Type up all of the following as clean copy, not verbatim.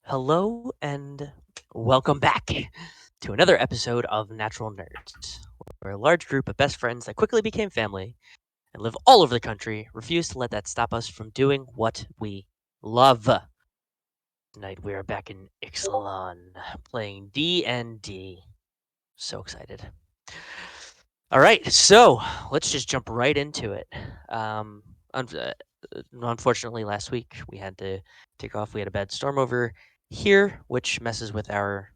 Hello and welcome back to another episode of Natural Nerds, where a large group of best friends that quickly became family and live all over the country refuse to let that stop us from doing what we love. Tonight we are back in Ixalan playing D&D. So excited. All right, so let's just jump right into it. Un- uh, Unfortunately, last week we had to take off. We had a bad storm over here, which messes with our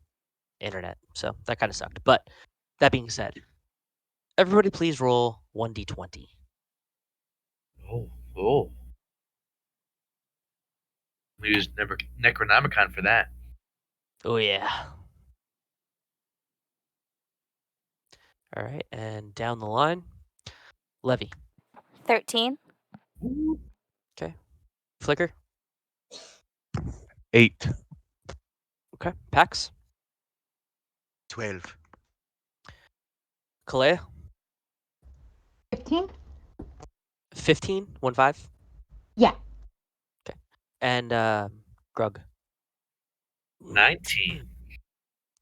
internet. So that kind of sucked. But that being said, everybody please roll 1d20. Oh, oh. We used Necronomicon for that. Oh, yeah. All right. And down the line, Levy. 13. Okay. Flicker. 8. Okay. Pax. 12. Calaia. 15? 15. 1-5. Yeah. And Grug. 19.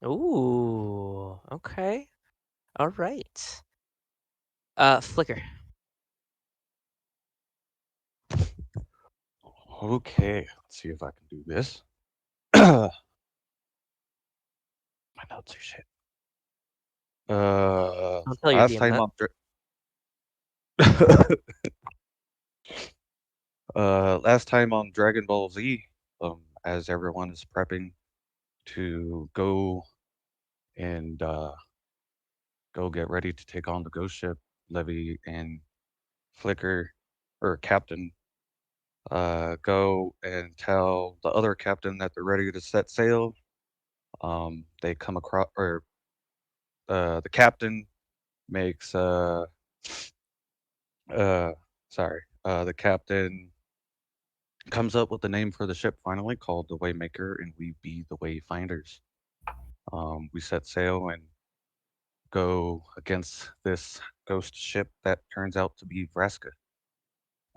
Ooh. Okay. All right. Flicker. Okay, let's see if I can do this. My notes are shit. Don't tell your Last DM time that. on last time on Dragon Ball Z, as everyone is prepping to go and go get ready to take on the ghost ship, Levy and Flicker, or Captain, go and tell the other captain that they're ready to set sail. They come across, or the captain makes the captain comes up with the name for the ship finally, called the Waymaker, and we be the Wayfinders. We set sail and go against this ghost ship that turns out to be Vraska,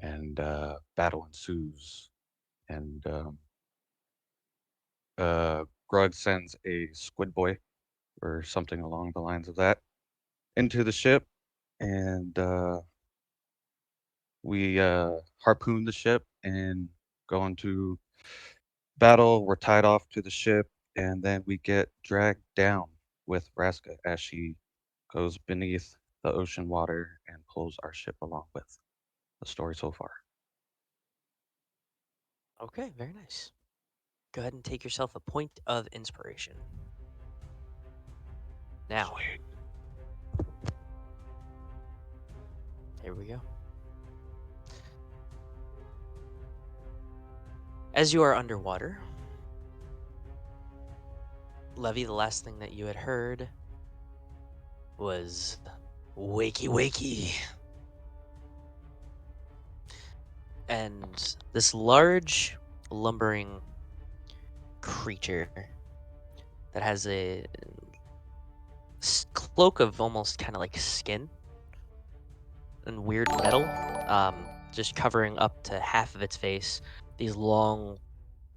and battle ensues. And Grug sends a squid boy or something along the lines of that into the ship, and we harpoon the ship and go into battle. We're tied off to the ship, and then we get dragged down with Vraska as she goes beneath the ocean water and pulls our ship along with. The story so far. Okay. Very nice. Go ahead and take yourself a point of inspiration. Now, Sweet. here we go. As you are underwater, Levy, the last thing that you had heard was wakey wakey. And this large, lumbering creature that has a cloak of almost kind of like skin and weird metal, just covering up to half of its face. These long,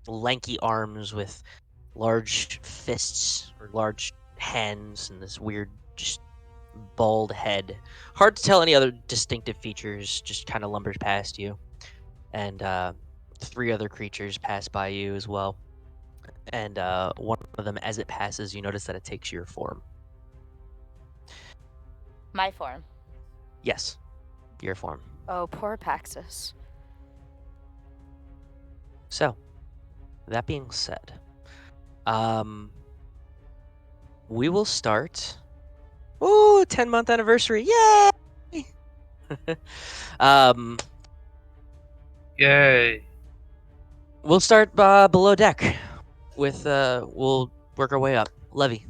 lanky arms with large fists or large hands and this weird, just bald head. Hard to tell any other distinctive features, just kind of lumbers past you. And 3 other creatures pass by you as well. And one of them, as it passes, you notice that it takes your form. My form. Yes, your form. Oh, poor Paxxus. So, that being said, we will start. Ooh, 10-month anniversary! Yay! Yay. We'll start below deck. We'll work our way up. Levy,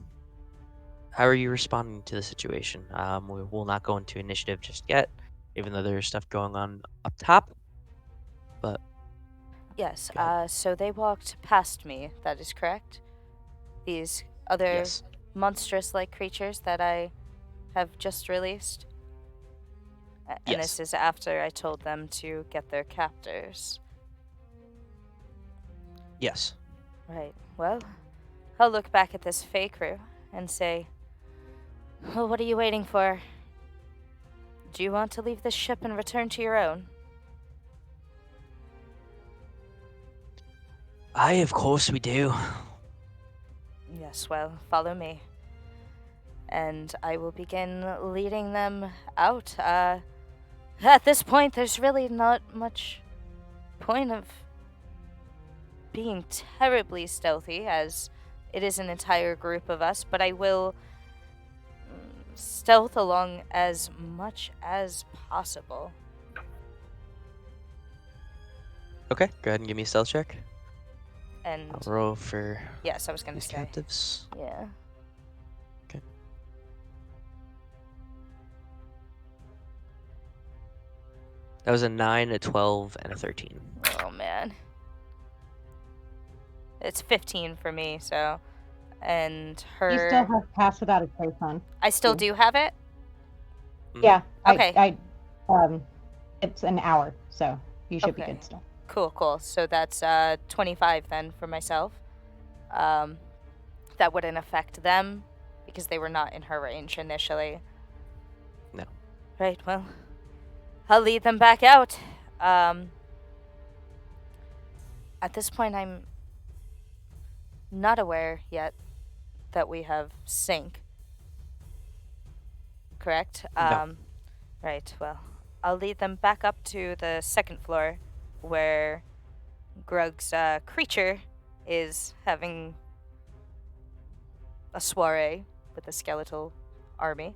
how are you responding to the situation? We will not go into initiative just yet, even though there's stuff going on up top. But Yes, go ahead. so they walked past me, that is correct? These other Yes. monstrous-like creatures that I have just released? And Yes. this is after I told them to get their captors. Yes. Right. Well, I'll look back at this Fey crew and say, well, what are you waiting for? Do you want to leave this ship and return to your own? Aye, of course we do. Yes, well, follow me. And I will begin leading them out. At this point, there's really not much point of being terribly stealthy, as it is an entire group of us, but I will stealth along as much as possible. Okay, go ahead and give me a stealth check. And I'll roll for yes, I was going to these say. captives. Yeah. Okay. That was a 9, a 12, and a 13. Oh, man. It's 15 for me, so. And her. You still have pass without a trace on. I still do have it? Yeah. Okay. It's an hour, so you should be Okay. good still. Cool. So that's 25 then for myself. That wouldn't affect them because they were not in her range initially. No. Right, well, I'll lead them back out. At this point, I'm not aware yet that we have sync. Correct? No. Right, well, I'll lead them back up to the second floor where Grug's creature is having a soiree with the skeletal army.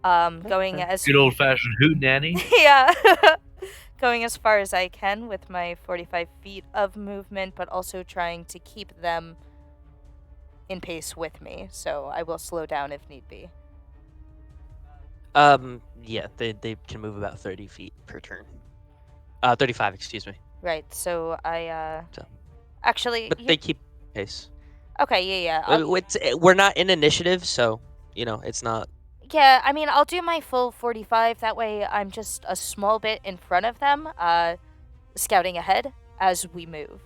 Going as Good old fashioned hootenanny. yeah, going as far as I can with my 45 feet of movement, but also trying to keep them in pace with me. So I will slow down if need be. Yeah, they can move about 30 feet per turn. 35, excuse me. Right. So I So. actually. But they keep pace. Okay. Yeah. We're not in initiative, so it's not. Yeah, I mean, I'll do my full 45. That way I'm just a small bit in front of them, scouting ahead as we move.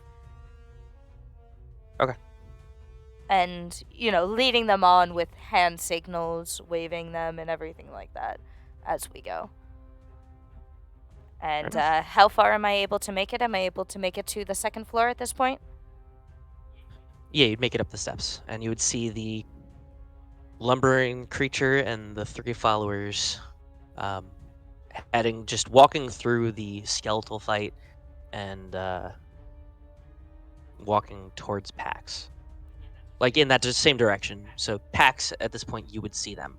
Okay. And, leading them on with hand signals, waving them, and everything like that as we go. And how far am I able to make it? Am I able to make it to the second floor at this point? Yeah, you'd make it up the steps, and you would see the lumbering creature and the 3 followers walking through the skeletal fight and walking towards Pax. Like in that same direction. So Pax, at this point, you would see them.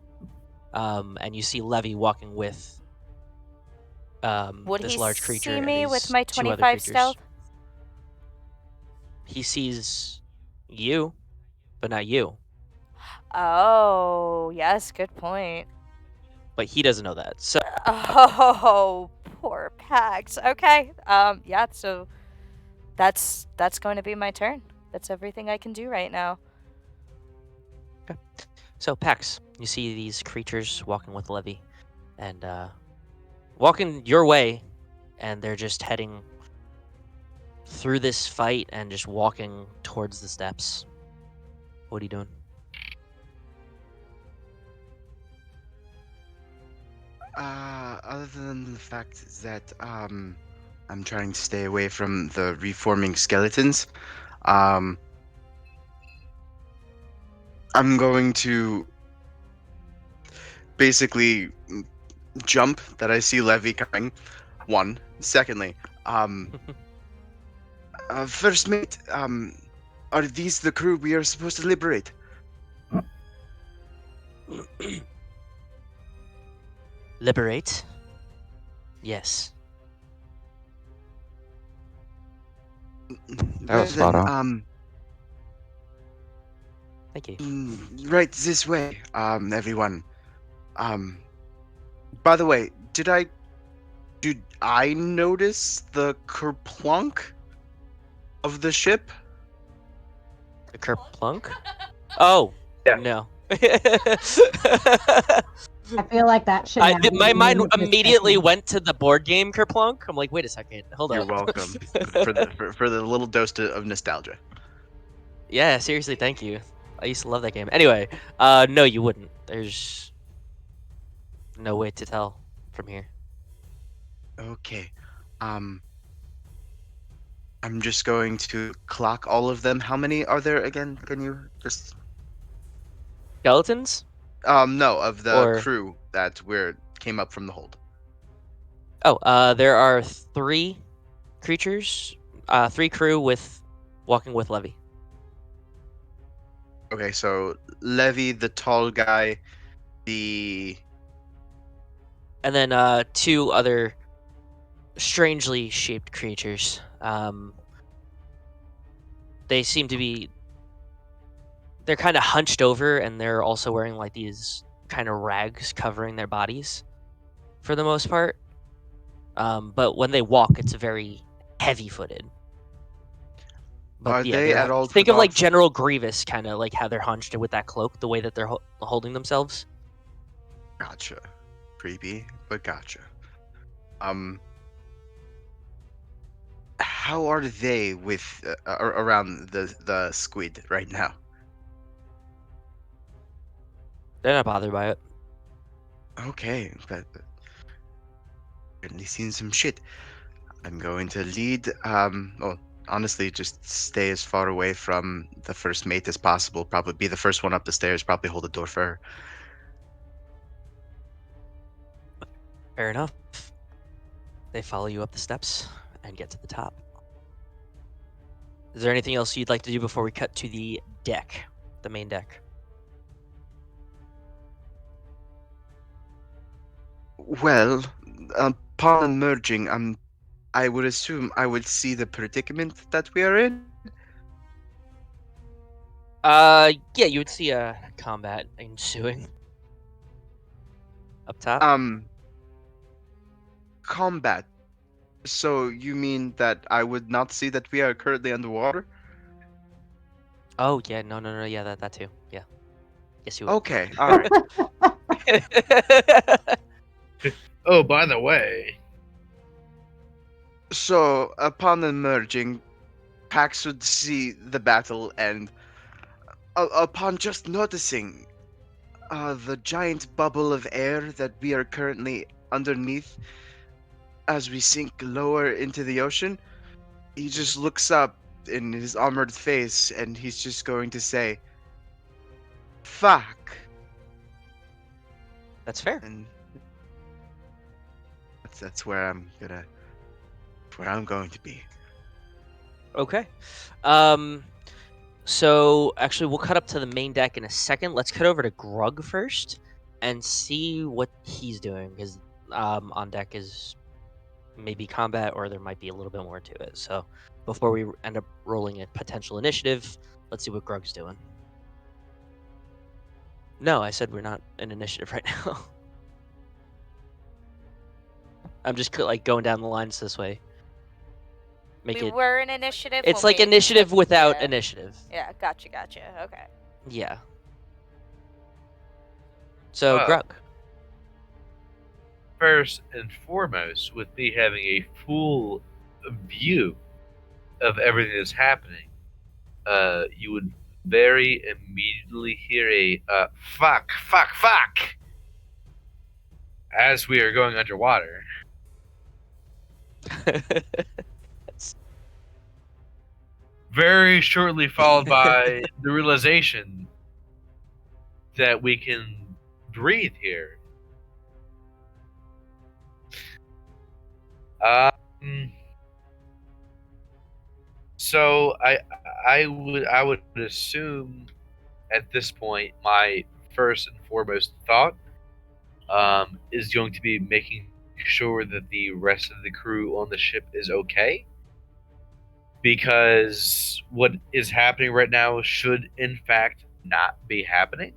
And you see Levi walking with this large creature. Would he see and me these with my 2 other 25 creatures. stealth? He sees you, but not you. Oh, yes, good point. But he doesn't know that. So Oh, poor Pax. Okay. Yeah, so that's going to be my turn. That's everything I can do right now. Okay. So Pax, you see these creatures walking with Levi and walking your way, and they're just heading through this fight and just walking towards the steps. What are you doing? Other than the fact that I'm trying to stay away from the reforming skeletons, I'm going to basically jump that I see Levi coming. One. Secondly, first mate, are these the crew we are supposed to liberate? Liberate? Yes. That was spot on. Thank you. Right this way, everyone. By the way, did I notice the kerplunk of the ship? The kerplunk? Oh, Yeah. no. I feel like that should. My mind immediately went to the board game Kerplunk. I'm like, wait a second, hold You're up. welcome for the little dose of nostalgia. Yeah, seriously, thank you. I used to love that game. Anyway, no, you wouldn't. There's no way to tell from here. Okay. I'm just going to clock all of them. How many are there again? Can you just Skeletons? no, of the Or- crew that came up from the hold. Oh, there are 3 creatures, 3 crew walking with Levi. Okay, so Levi, the tall guy, the And then 2 other strangely shaped creatures. They seem to be. They're kind of hunched over, and they're also wearing like these kind of rags covering their bodies, for the most part. But when they walk, it's very heavy-footed. But Are yeah, they at all think of like put off- General Grievous, kind of like how they're hunched with that cloak, the way that they're holding themselves. Gotcha. Creepy, but gotcha. How are they with around the squid right now? They're not bothered by it. Okay, but certainly seen some shit. I'm going to lead. Well, honestly, just stay as far away from the first mate as possible. Probably be the first one up the stairs. Probably hold the door for her. Fair enough. They follow you up the steps and get to the top. Is there anything else you'd like to do before we cut to the deck, the main deck? Well, upon emerging, I would assume I would see the predicament that we are in. Yeah, you would see a combat ensuing up top. Combat. So you mean that I would not see that we are currently underwater? Oh yeah, no, yeah, that too. Yeah, yes you would. Okay, all right. Oh, by the way, So upon emerging, Pax would see the battle, and upon just noticing the giant bubble of air that we are currently underneath as we sink lower into the ocean, he just looks up in his armored face and he's just going to say, "Fuck." That's fair. And that's where I'm going to be. Okay. So actually, we'll cut up to the main deck in a second. Let's cut over to Grug first and see what he's doing, because on deck is maybe combat, or there might be a little bit more to it. So before we end up rolling a potential initiative, let's see what Grug's doing. No, I said we're not in initiative right now. I'm just like going down the lines this way. Make We it. were in initiative. It's when like we initiative took- without yeah. initiative. Yeah, gotcha. Okay. Yeah. So Ah. Grug. first and foremost, with me having a full view of everything that's happening, you would very immediately hear a fuck as we are going underwater. Very shortly followed by the realization that we can breathe here. So I would assume at this point my first and foremost thought is going to be making sure that the rest of the crew on the ship is okay, because what is happening right now should in fact not be happening.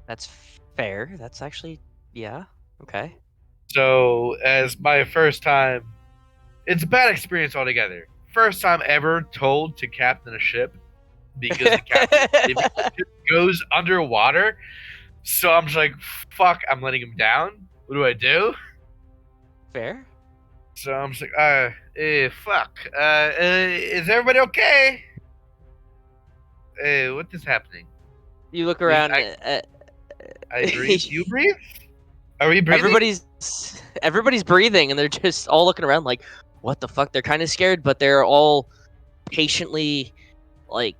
That's fair. That's actually, yeah, okay. So as my first time, it's a bad experience altogether. First time ever told to captain a ship because the captain if the ship goes underwater. So I'm just like, fuck, I'm letting him down? What do I do? Fair. So I'm just like, fuck. Is everybody okay? What is happening? You look around. I breathe. You breathe? Are we breathing? Everybody's breathing, and they're just all looking around like, what the fuck? They're kind of scared, but they're all patiently, like,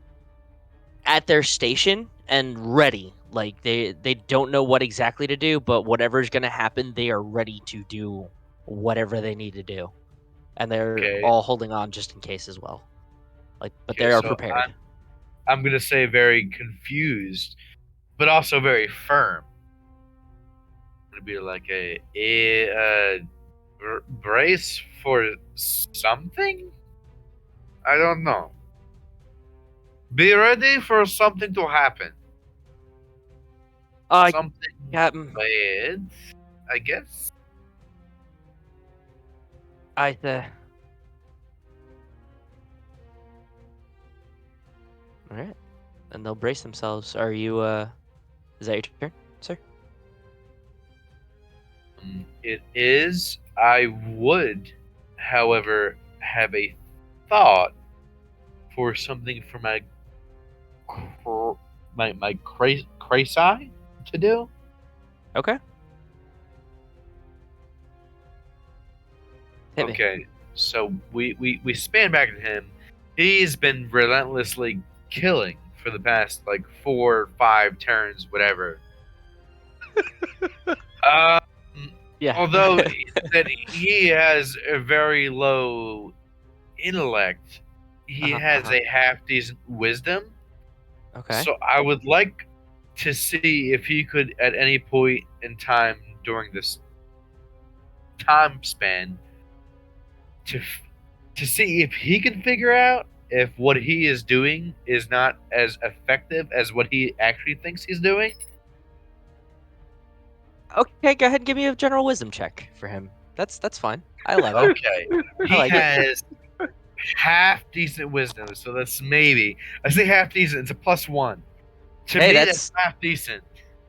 at their station and ready. Like they don't know what exactly to do, but whatever's gonna happen, they are ready to do whatever they need to do, and they're Okay. all holding on just in case as well. Like, but Okay, they are so prepared. I'm gonna say very confused, but also very firm. I'm gonna be like brace for something. I don't know. Be ready for something to happen. Something Captain, bad, I guess. I All right, and they'll brace themselves. Are you? Is that your turn, sir? It is. I would, however, have a thought for something for my crazy to do. Okay. Hit me. Okay, so we span back at him. He's been relentlessly killing for the past like 4 or 5 turns, whatever. Um, Yeah. although that he has a very low intellect, he has a half decent wisdom. Okay. So I would like to see if he could, at any point in time during this time span, to see if he can figure out if what he is doing is not as effective as what he actually thinks he's doing. Okay, go ahead and give me a general wisdom check for him. That's fine. I allow that. Okay, he like it. has half decent wisdom, so that's maybe. I say half decent. It's a +1. To Hey, me, that's- that's half decent.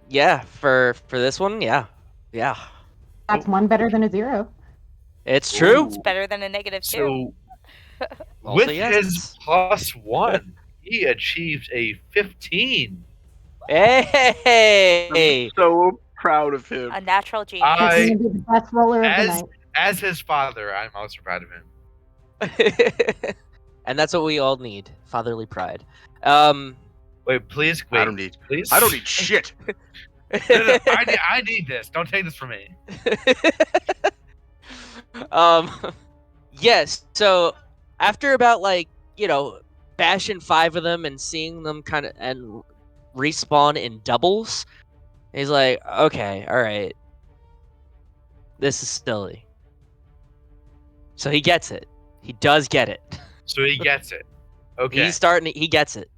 Yeah, for this one, yeah. That's one better than a 0. It's true. It's better than a -2. So Also, with yes. his +1, he achieved a 15. Hey. I'm so proud of him. A natural genius. I- He's gonna be the best roller of the As night. as his father, I'm also proud of him. And that's what we all need, fatherly pride. Wait, please. I Wait, don't need. please. I don't need shit. No, I need this. Don't take this from me. Yes. So after about bashing 5 of them and seeing them kind of and respawn in doubles, he's like, okay, all right, this is silly. So he gets it. He does get it. So he gets it. Okay. He gets it.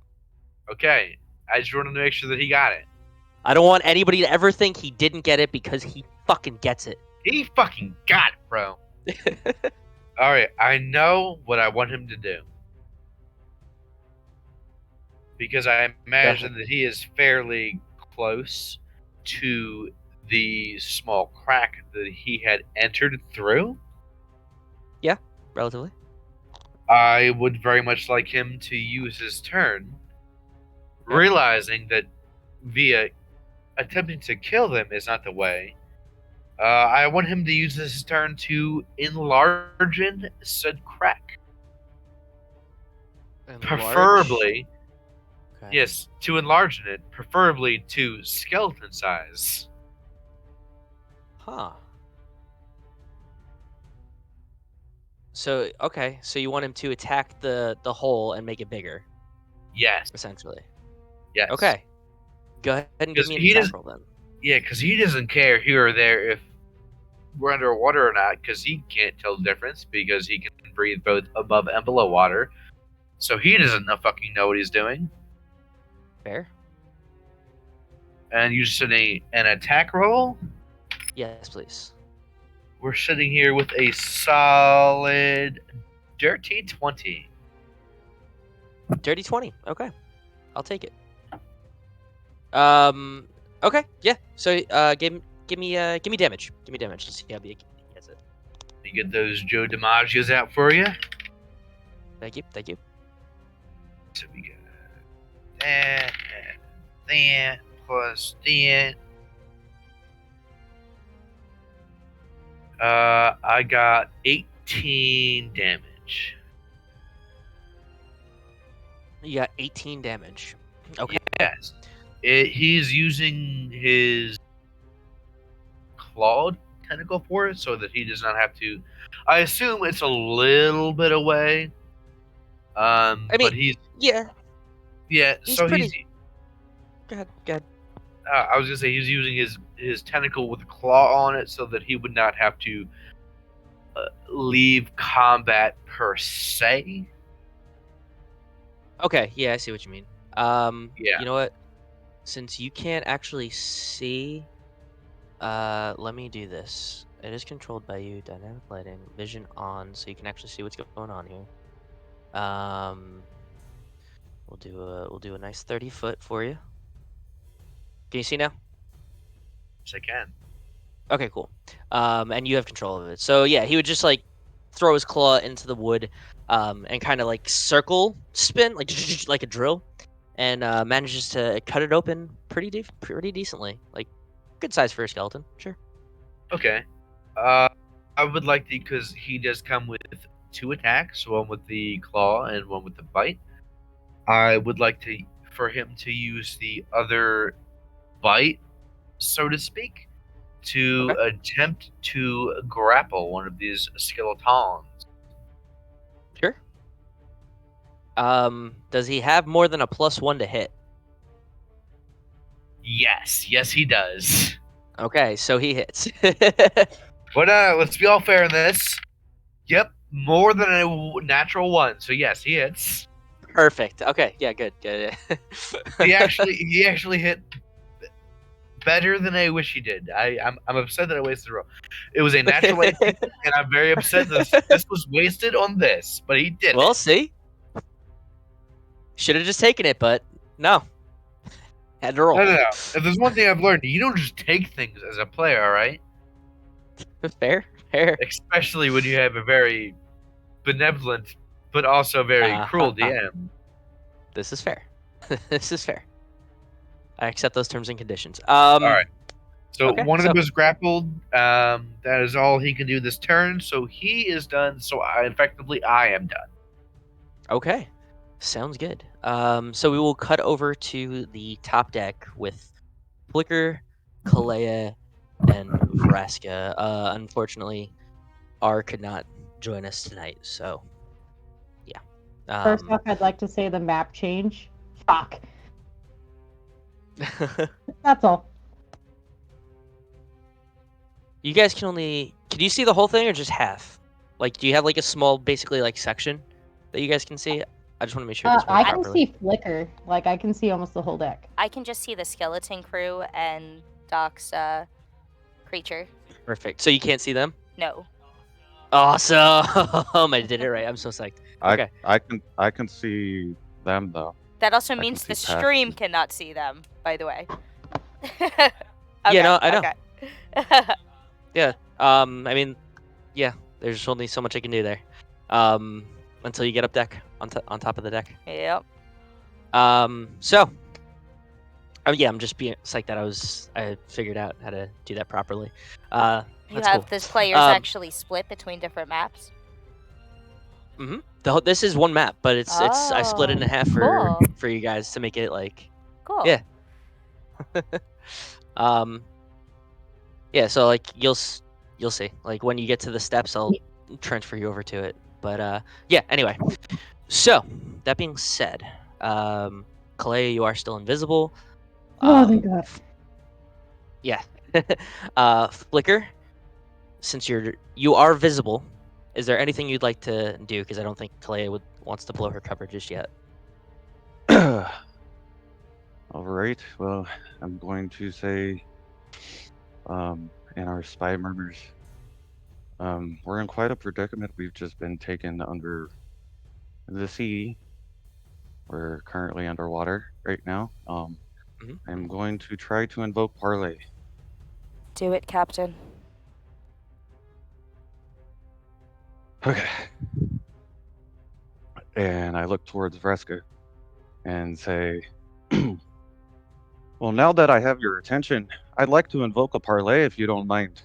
Okay. I just wanted to make sure that he got it. I don't want anybody to ever think he didn't get it because he fucking gets it. He fucking got it, bro. All right. I know what I want him to do. Because I imagine that he is fairly close to the small crack that he had entered through. Relatively. I would very much like him to use his turn, realizing that via attempting to kill them is not the way. I want him to use his turn to enlarge said crack. Preferably, Okay. yes, to enlarge it, preferably to skeleton size. Huh. So okay, so you want him to attack the hole and make it bigger, Yes. essentially. Yes. Okay. Go ahead and give 'Cause me he an attack does- roll then. Yeah, because he doesn't care here or there if we're underwater or not, because he can't tell the difference because he can breathe both above and below water. So he doesn't fucking know what he's doing. Fair. And you said an attack roll? Yes, please. We're sitting here with a solid dirty 20. Dirty 20. Okay. I'll take it. Okay, yeah. So give me damage. Give me damage. Let's see how big he gets it. Let me get those Joe DiMaggios out for you. Thank you. So we got that, that, plus that. I got 18 damage. You got 18 damage. Okay. Yes. He's using his clawed tentacle for it so that he does not have to. I assume it's a little bit away. I mean, but he's yeah. yeah. He's So pretty. Go ahead. I was gonna say he's using his tentacle with a claw on it so that he would not have to leave combat per se. Okay, yeah, I see what you mean. Yeah. You know what? Since you can't actually see, let me do this. It is controlled by you. Dynamic lighting, vision on, so you can actually see what's going on here. We'll do a nice 30-foot for you. Can you see now? Yes, I can. Okay, cool. And you have control of it. So yeah, he would just like throw his claw into the wood, and kind of like circle spin, like like a drill, and manages to cut it open pretty decently, like good size for a skeleton. Sure. Okay. I would like to, because he does come with 2 attacks, one with the claw and one with the bite. I would like for him to use the other bite, so to speak, to Okay. attempt to grapple one of these skeletons. Sure. Does he have more than a +1 to hit? Yes, he does. Okay, so he hits. But let's be all fair in this. Yep, more than a natural 1. So yes, he hits. Perfect. Okay, yeah, good. He actually hit better than I wish he did. I'm upset that I wasted a roll. It was a natural 18, and I'm very upset that this was wasted on this, but he did Well, it. see, should have just taken it, but no, had to roll. No. If there's one thing I've learned, you don't just take things as a player, all right? Fair. Especially when you have a very benevolent, but also very cruel DM. This is fair. This is fair. I accept those terms and conditions. All right. So okay, one of them is grappled. That is all he can do this turn. So he is done. So I am done. Okay, sounds good. So we will cut over to the top deck with Flicker, Calaia, and Vraska. Unfortunately, R could not join us tonight, so yeah. First off, I'd like to say the map change. Fuck. That's all. You guys can you see the whole thing or just half? Like, do you have like a small, basically like section that you guys can see? I just want to make sure this works I can properly. see Flicker. Like, I can see almost the whole deck. I can just see the skeleton crew and Doc's creature. Perfect. So you can't see them? No. Awesome! I did it right. I'm so psyched. Okay. I can see them though. That also I can means the see stream Paxxus. cannot see them, by the way. Yeah, no, I know. Okay. Yeah. I mean, yeah. There's only so much I can do there. Until you get up deck on top of the deck. Yep. So. Yeah, I'm just being psyched that I figured out how to do that properly. You That's have cool. this players actually split between different maps? Mm-hmm. This is one map, but it's I split it in half cool. for you guys to make it like Cool. Yeah. Yeah, so like you'll see. Like when you get to the steps, I'll transfer you over to it. But yeah, anyway. So, that being said, Calaia, you are still invisible. Oh, thank God. Yeah. Flicker, since you are visible, is there anything you'd like to do? Because I don't think Calaia wants to blow her cover just yet. All right. Well, I'm going to say, in our spy murmurs, we're in quite a predicament. We've just been taken under the sea. We're currently underwater right now. I'm going to try to invoke Parley. Do it, Captain. Okay. And I look towards Vreska and say, well, now that I have your attention, I'd like to invoke a parlay if you don't mind.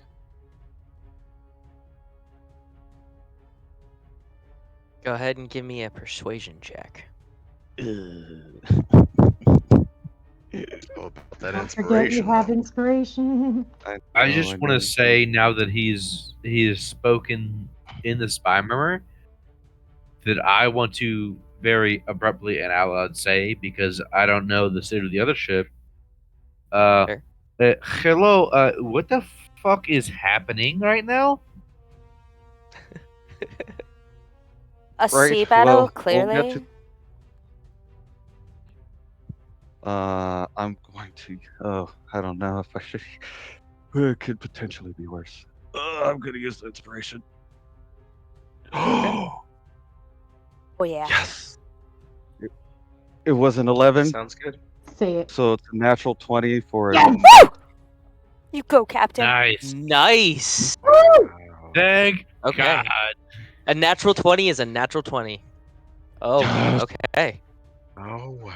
Go ahead and give me a persuasion check. Oh, about that Don't forget you inspiration. have inspiration. I know, just I want know. to say now that he has spoken in the spy murmur that I want to very abruptly and out loud say, because I don't know the state of the other ship. Fair. Hello, what the fuck is happening right now? A Right, sea battle, well, we'll clearly. get I'm going to. Oh, I don't know if I should. It could potentially be worse. I'm going to use the inspiration. Oh, Oh, yeah. yes! It was an 11, Sounds good. Say it. so it's a natural 20 for Yes! an Woo! You go, Captain. Nice. Nice. Wow. Thank Okay. God. A natural 20 is a natural 20. Oh, Yes. okay. Oh, wow.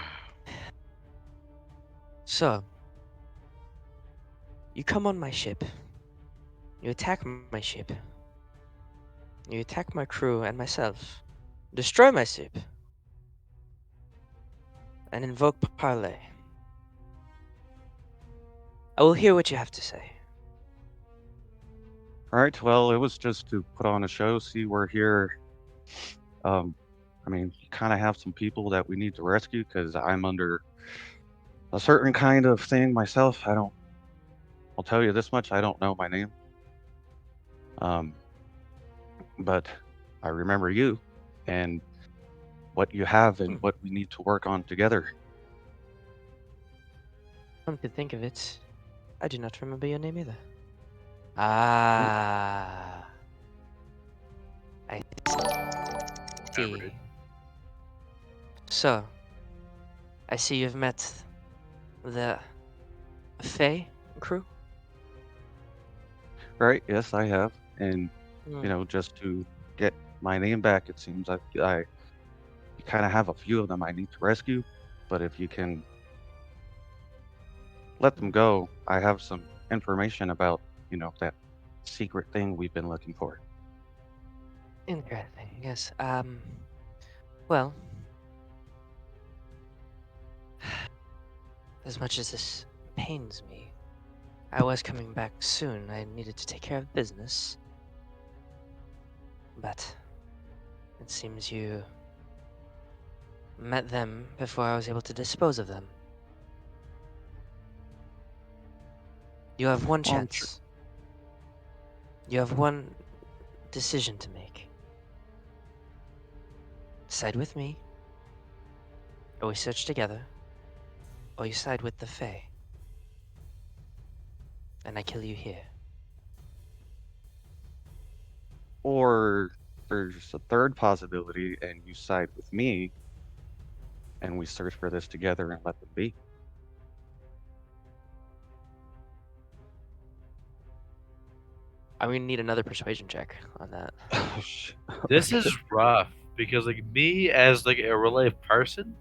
So, you come on my ship. You attack my ship. You attack my crew and myself. Destroy my ship. And invoke Parley. I will hear what you have to say. All right, well, it was just to put on a show, see we're here. I mean, you kind of have some people that we need to rescue because I'm under a certain kind of thing myself. I'll tell you this much, I don't know my name. But I remember you and what you have and what we need to work on together. Come to think of it, I do not remember your name either. Ah. I see. Remembered. So, I see you've met the Fae crew. Right? Yes, I have. And, Hmm. you know, just to get my name back, it seems like you kind of have a few of them I need to rescue. But if you can let them go, I have some information about, you know, that secret thing we've been looking for. Interesting. Yes. Well, as much as this pains me, I was coming back soon. I needed to take care of business. But it seems you met them before I was able to dispose of them. You have one Well, I'm chance. You have one decision to make. Side with me, or we search together, or you side with the Fae. And I kill you here. Or there's a third possibility, and you side with me, and we search for this together and let them be. I'm gonna need another persuasion check on that. Oh, shit. This is rough because, like, me as like a real life person,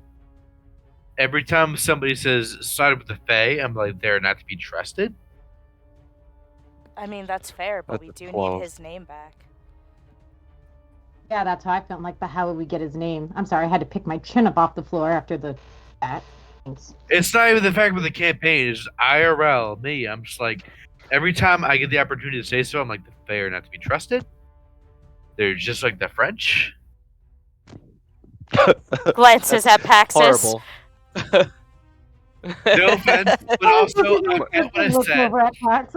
every time somebody says side with the Fae, I'm like, they're not to be trusted. I mean, that's fair, but That's we a do 12. need his name back. Yeah, that's how I felt. Like, but how would we get his name? I'm sorry, I had to pick my chin up off the floor after that. Thanks. It's not even the fact with the campaign; it's just IRL. Me, I'm just like, every time I get the opportunity to say so, I'm like, the Fae are not to be trusted. They're just like the French. Glances at Paxxus. Horrible. No offense, but also I get what I Look said. over at Pax.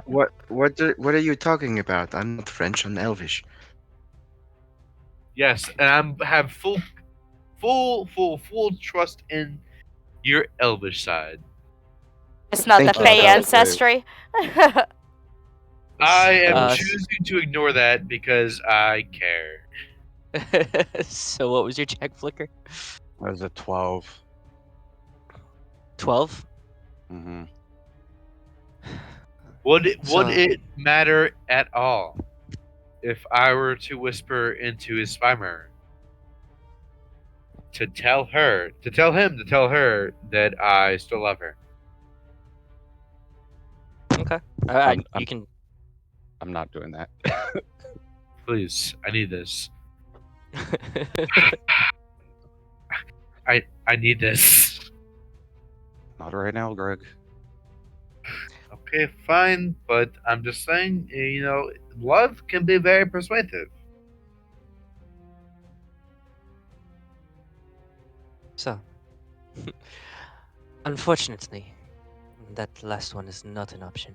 What are you talking about? I'm not French, I'm Elvish. Yes, and I have full trust in your Elvish side. It's not Thank the you. Fey That was ancestry. I am Uh, choosing to ignore that because I care. So what was your check, Flicker? That was a 12. 12? Mm-hmm. Would So- it matter at all if I were to whisper into his spy mirror to tell her that I still love her? Okay. I'm You can. I'm not doing that. Please, I need this. I need this. Not right now, Greg. Okay, fine, but I'm just saying, love can be very persuasive. So, unfortunately, that last one is not an option.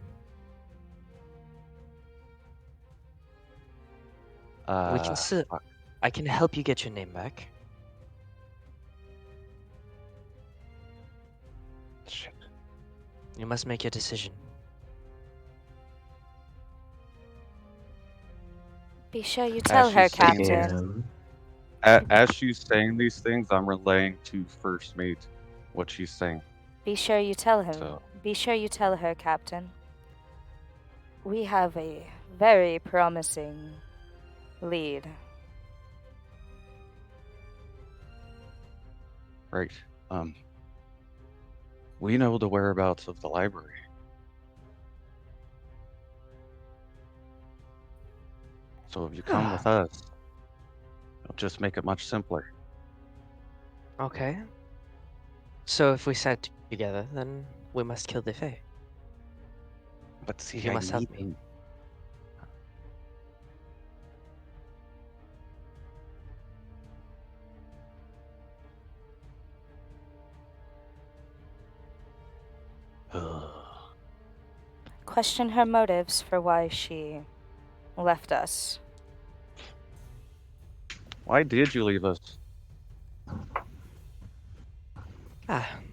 We can still. Fuck. I can help you get your name back. Shit. You must make your decision. Be sure you tell her, she's saying Captain. As she's saying these things, I'm relaying to First Mate what she's saying. Be sure you tell him. So- Be sure you tell her, Captain. We have a very promising lead. Right. We know the whereabouts of the library. So if you come with us, it'll just make it much simpler. Okay. So if we sat together, then we must kill the Fae. But see, You I must help need me. them. Question her motives for why she left us. Why did you leave us?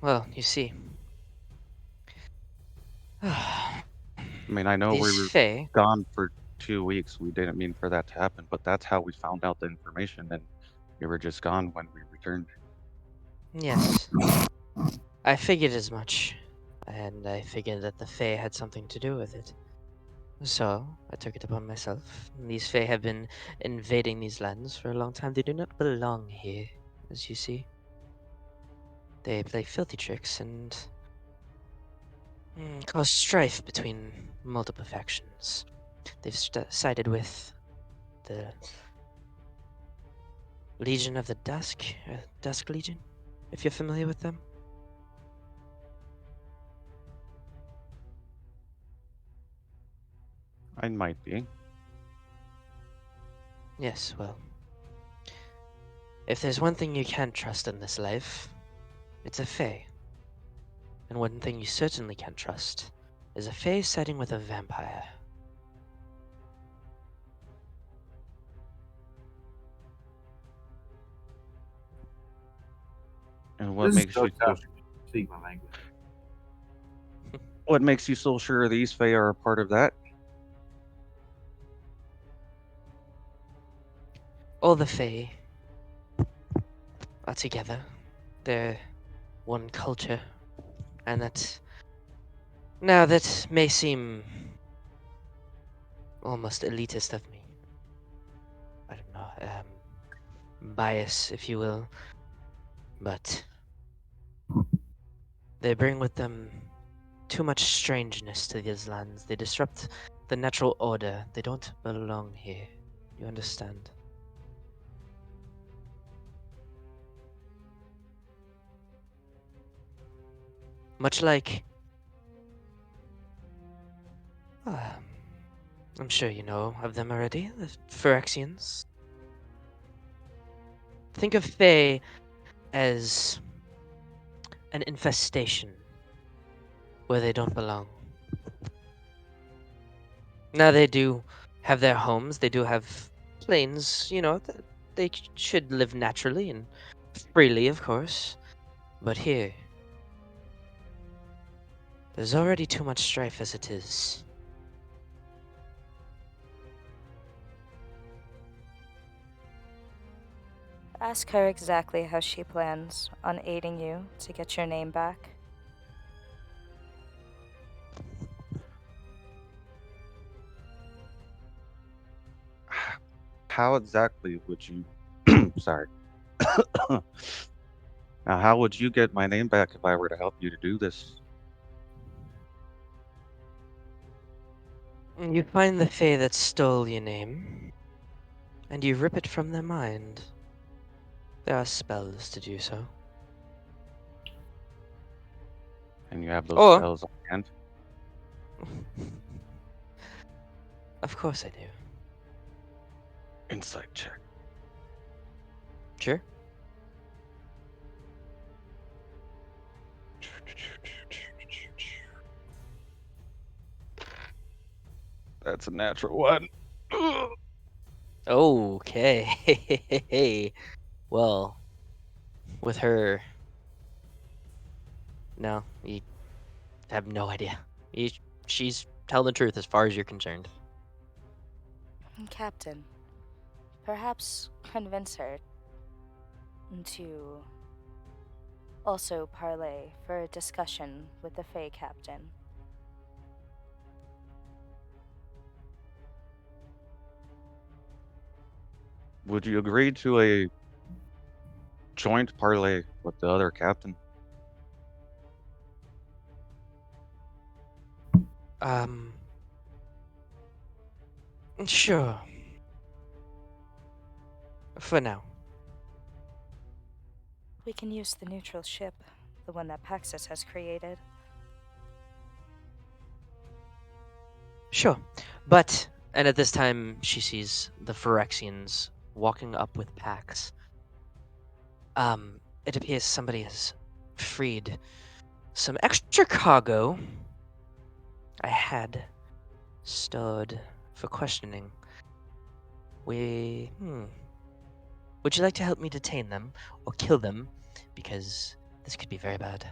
Well, you see. I mean, I know we These were Fae. gone for 2 weeks. We didn't mean for that to happen, but that's how we found out the information, and we were just gone when we returned. Yes. I figured as much. And I figured that the Fae had something to do with it. So, I took it upon myself. These Fae have been invading these lands for a long time. They do not belong here, as you see. They play filthy tricks and cause strife between multiple factions. They've sided with the Legion of the Dusk, Dusk Legion, if you're familiar with them. I might be. Yes, well, if there's one thing you can't trust in this life, it's a Fae. And one thing you certainly can't trust is a Fae siding with a vampire. And what This makes is so you so tough. Speak my language. what makes you so sure these Fae are a part of that? All the Fae are together. They're one culture. And that may seem almost elitist of me. I don't know, bias, if you will. But they bring with them too much strangeness to these lands. They disrupt the natural order. They don't belong here. You understand? Much like... I'm sure you know of them already, the Phyrexians. Think of Fae as an infestation where they don't belong. Now they do have their homes, they do have planes, they should live naturally and freely, of course. But here, there's already too much strife as it is. Ask her exactly how she plans on aiding you to get your name back. how exactly would you? Sorry. Now, how would you get my name back if I were to help you to do this? You find the Fae that stole your name, and you rip it from their mind. There are spells to do so. And you have those Or- spells on hand. Of course I do. Insight check. Sure. That's a natural one. Okay. Well, with her, no, you have no idea. She's telling the truth as far as you're concerned. Captain, perhaps convince her to also parley for a discussion with the Fae Captain. Would you agree to a joint parlay with the other captain? Sure. For now. We can use the neutral ship, the one that Paxxus has created. Sure. But, and at this time, she sees the Phyrexians walking up with packs. It appears somebody has freed some extra cargo I had stored for questioning. Would you like to help me detain them or kill them? Because this could be very bad.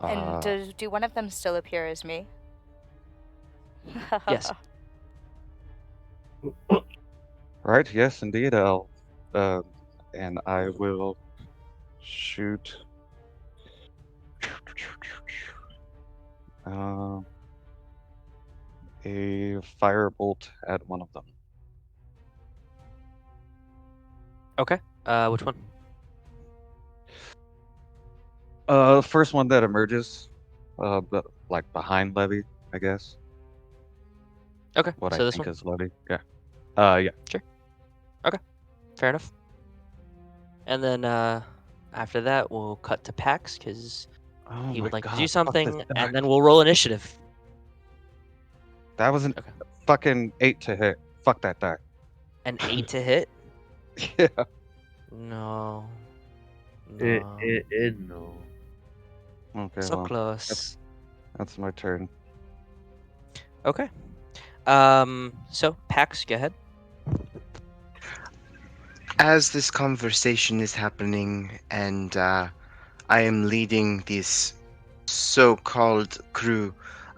And do one of them still appear as me? Yes. Right, yes, indeed. And I will shoot. A firebolt at one of them. Okay. Which one? First one that emerges, but like behind Levy, I guess. Okay. What so I this think one. is Levy. Yeah. Yeah. Fair enough. And then after that, we'll cut to Pax because Oh he my would like God, to do fuck something, this and die. then we'll roll initiative. That was an Okay. fucking 8 to hit. Fuck that die. An 8 to hit? Yeah. No. No. Okay. So well, close. that's my turn. Okay. So Pax, go ahead. As this conversation is happening and I am leading this so-called crew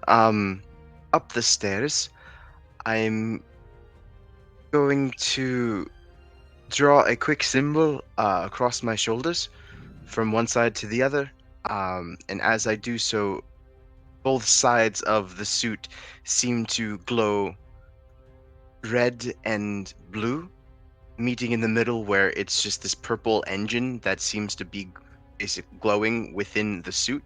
up the stairs, I'm going to draw a quick symbol across my shoulders from one side to the other. And as I do so, both sides of the suit seem to glow red and blue, meeting in the middle where it's just this purple engine that seems to be glowing within the suit.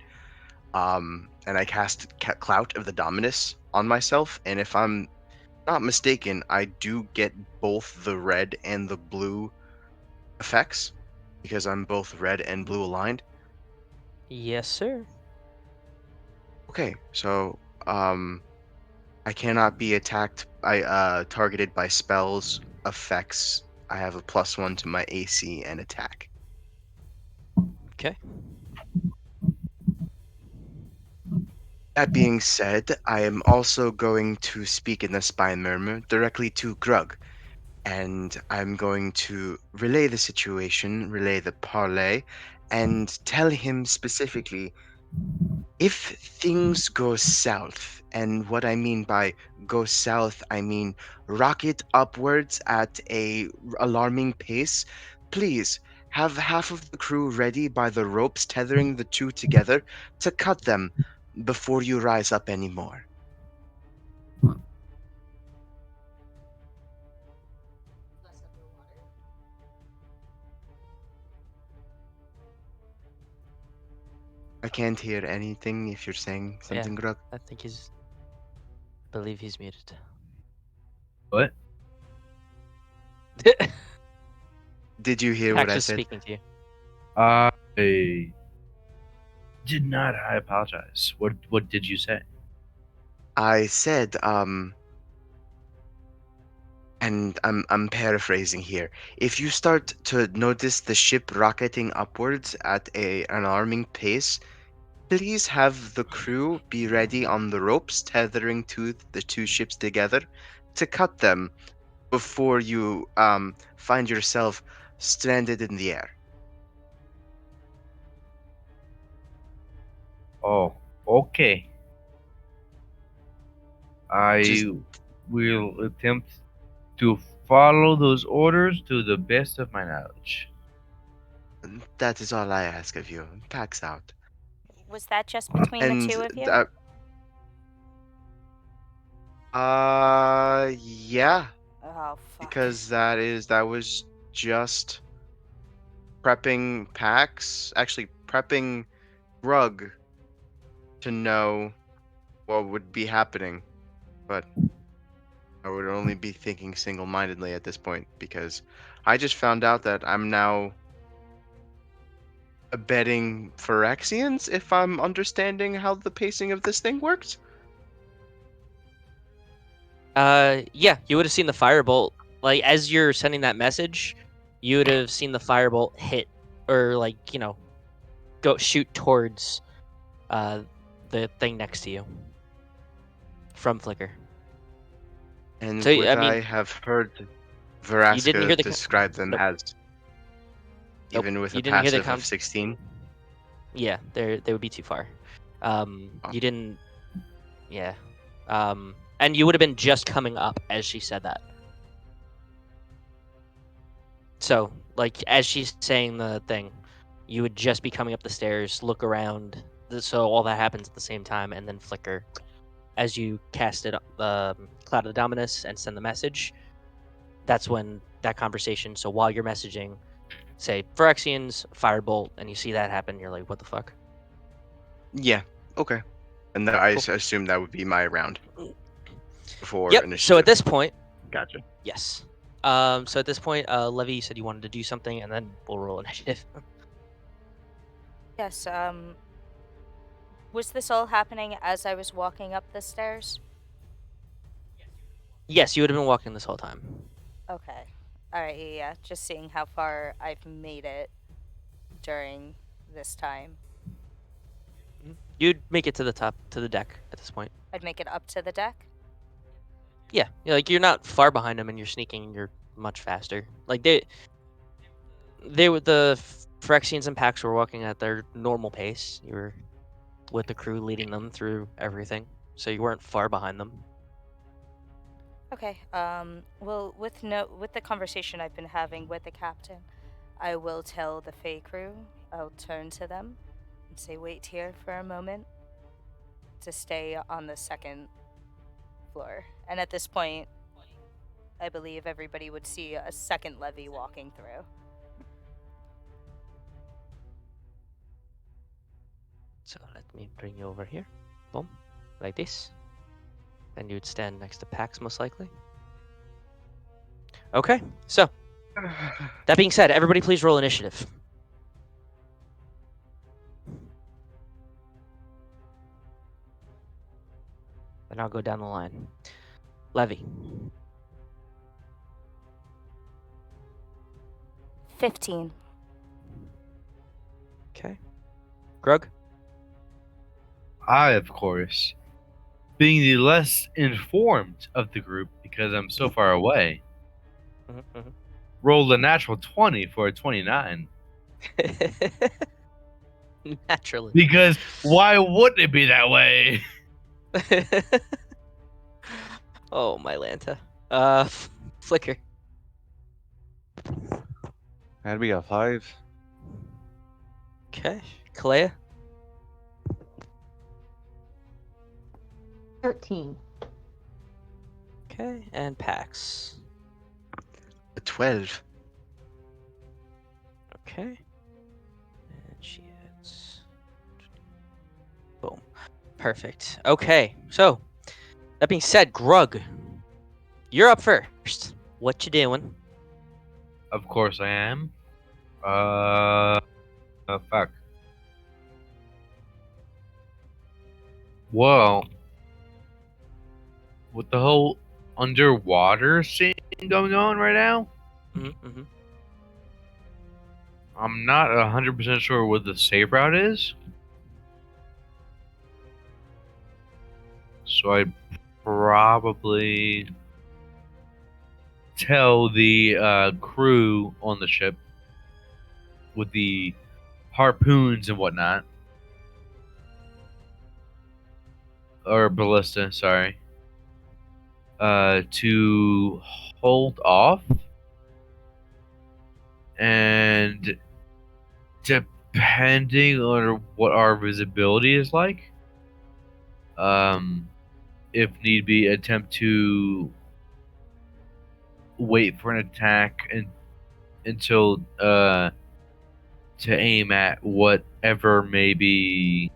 And I cast Clout of the Dominus on myself, and if I'm not mistaken, I do get both the red and the blue effects because I'm both red and blue aligned. Yes, sir. Okay, so I cannot be targeted by spells, effects. I have a +1 to my AC and attack. Okay. That being said, I am also going to speak in the Spy Murmur directly to Grug, and I'm going to relay the situation, relay the parlay, and tell him specifically if things go south, and what I mean by go south, I mean rocket upwards at a alarming pace, please have half of the crew ready by the ropes tethering the two together to cut them before you rise up anymore. can't hear anything if you're saying something, Grug. I believe he's muted. What? Did you hear what I Paxxus said? speaking to you. I did not. I apologize. What did you say? I said, and I'm paraphrasing here. If you start to notice the ship rocketing upwards at an alarming pace, please have the crew be ready on the ropes tethering to the two ships together to cut them before you find yourself stranded in the air. Oh, okay. I Just will attempt to follow those orders to the best of my knowledge. that is all I ask of you. Pax out. Was that just between the And two of you? yeah, Oh, fuck. because that was just prepping Pax, actually prepping Grug to know what would be happening, but I would only be thinking single-mindedly at this point because I just found out that I'm now abetting Phyrexians, if I'm understanding how the pacing of this thing works. Yeah, you would have seen the firebolt. Like, as you're sending that message, you would have seen the firebolt hit, or, like, go shoot towards the thing next to you from Flicker. And So, would I mean, I have heard you didn't hear Veraska the describe them nope. as Nope. even with You a didn't hear the passive of 16? Yeah, they would be too far. You didn't. Yeah. And you would have been just coming up as she said that. So, like, as she's saying the thing, you would just be coming up the stairs, look around, so all that happens at the same time, and then Flicker. As you cast it, Cloud of Dominus, and send the message, that's when that conversation. So while you're messaging, say Phyrexians, Firebolt, and you see that happen, you're like, what the fuck? Yeah, okay. And I Cool. assume that would be my round before Yep. initiative. So at this point, Gotcha. yes. So at this point, Levy, you said you wanted to do something, and then we'll roll initiative. Yes, was this all happening as I was walking up the stairs? Yes, you would have been walking this whole time. Okay. Alright, yeah, just seeing how far I've made it during this time. You'd make it to the top, to the deck at this point. I'd make it up to the deck? Yeah, like you're not far behind them, and you're sneaking. You're much faster. Like they were the Phyrexians and Pax were walking at their normal pace. You were with the crew leading them through everything, so you weren't far behind them. Okay, well, with the conversation I've been having with the captain, I will tell the Fae crew, I'll turn to them and say, wait here for a moment to stay on the second floor. And at this point, I believe everybody would see a second levy walking through. So let me bring you over here. Boom. Like this. Then you'd stand next to Pax, most likely. Okay, so that being said, everybody please roll initiative. And I'll go down the line. Levy. 15. Okay. Grug. I, of course, being the less informed of the group because I'm so far away, rolled a natural 20 for a 29. Naturally. Because why wouldn't it be that way? Oh, my Lanta. Flicker. That'd be a 5. Okay. Calaia. 13. Okay. And Pax. A 12. Okay. And she hits. Perfect. Okay, so that being said, Grug, you're up first. What you doing? Of course I am. Fuck. Well, with the whole underwater scene going on right now, Mm-hmm. I'm not 100% sure what the safe route is. So I'd probably tell the crew on the ship with the harpoons and whatnot, or ballista, sorry, to hold off, and depending on what our visibility is like, if need be, attempt to wait for an attack until to aim at whatever may be.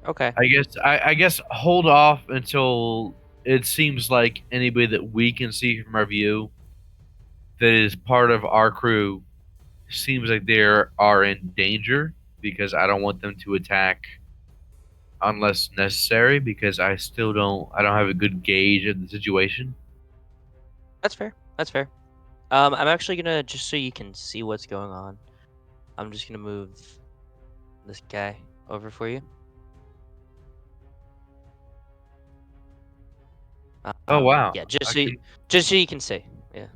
Okay. I guess hold off until it seems like anybody that we can see from our view that is part of our crew seems like they are in danger, because I don't want them to attack unless necessary, because I don't have a good gauge of the situation. That's fair. That's fair. I'm actually gonna, just so you can see what's going on, I'm just gonna move this guy over for you. Oh wow. Yeah, I just so you can see. Yeah.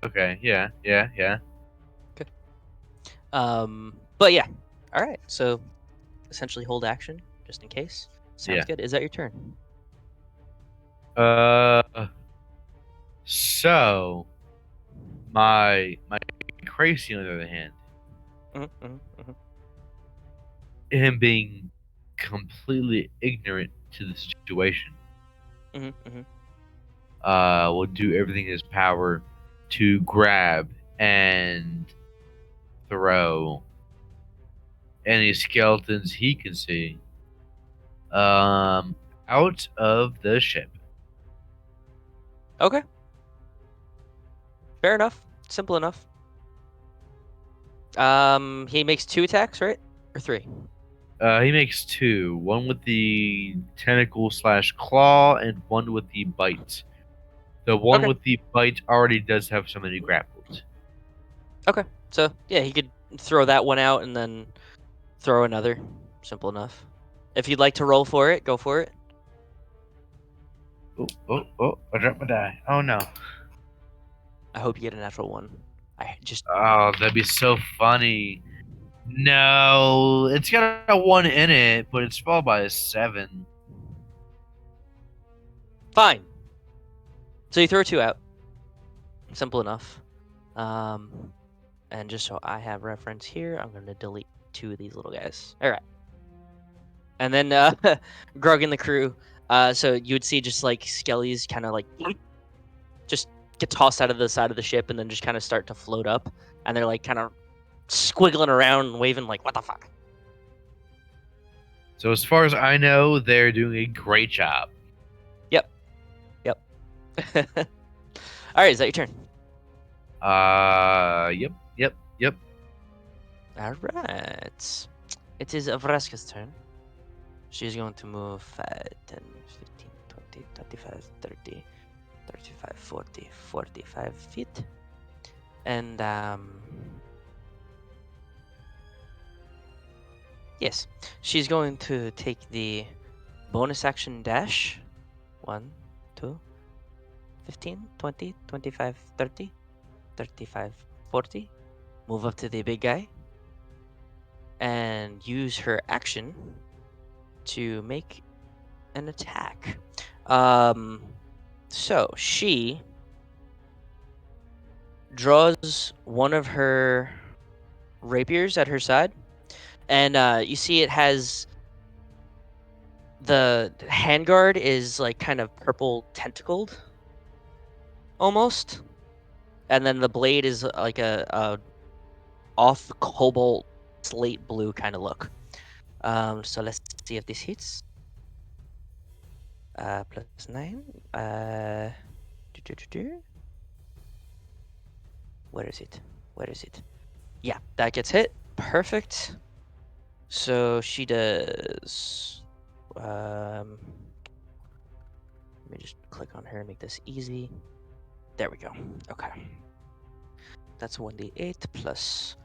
Okay. Yeah. But yeah. All right. So essentially hold action just in case. Sounds Yeah. good. Is that your turn? So my crazy, on the other hand, him being completely ignorant to the situation, will do everything in his power to grab and throw any skeletons he can see out of the ship. Okay. Fair enough. Simple enough. He makes 2 attacks, right? Or 3? He makes 2, one with the tentacle / claw and one with the bite. The one Okay. with the bite already does have somebody grappled. Okay. So yeah, he could throw that one out and then throw another. Simple enough. If you'd like to roll for it, go for it. Oh, I dropped my die. Oh no. I hope you get a natural 1. Oh, that'd be so funny. No, it's got a 1 in it, but it's followed by a 7. Fine. So you throw 2 out. Simple enough. And just so I have reference here, I'm going to delete 2 of these little guys. All right. And then Grug and the crew. So you would see just like skellies kind of like just get tossed out of the side of the ship and then just kind of start to float up. And they're like kind of squiggling around and waving like, what the fuck? So as far as I know, they're doing a great job. Yep. All right, is that your turn? Yep. All right. It is Vraska's turn. She's going to move 5, 10, 15, 20, 25, 30, 35, 40, 45 feet. And, yes, she's going to take the bonus action dash. 1, 2, 15, 20, 25, 30, 35, 40. Move up to the big guy. And use her action to make an attack. So she draws one of her rapiers at her side, and you see it has the handguard is like kind of purple tentacled, almost, and then the blade is like a off cobalt slate blue kind of look. So let's see if this hits. +9. Where is it? Where is it? Yeah, that gets hit. Perfect. So she does. Let me just click on her and make this easy. There we go. Okay. That's 1d8 plus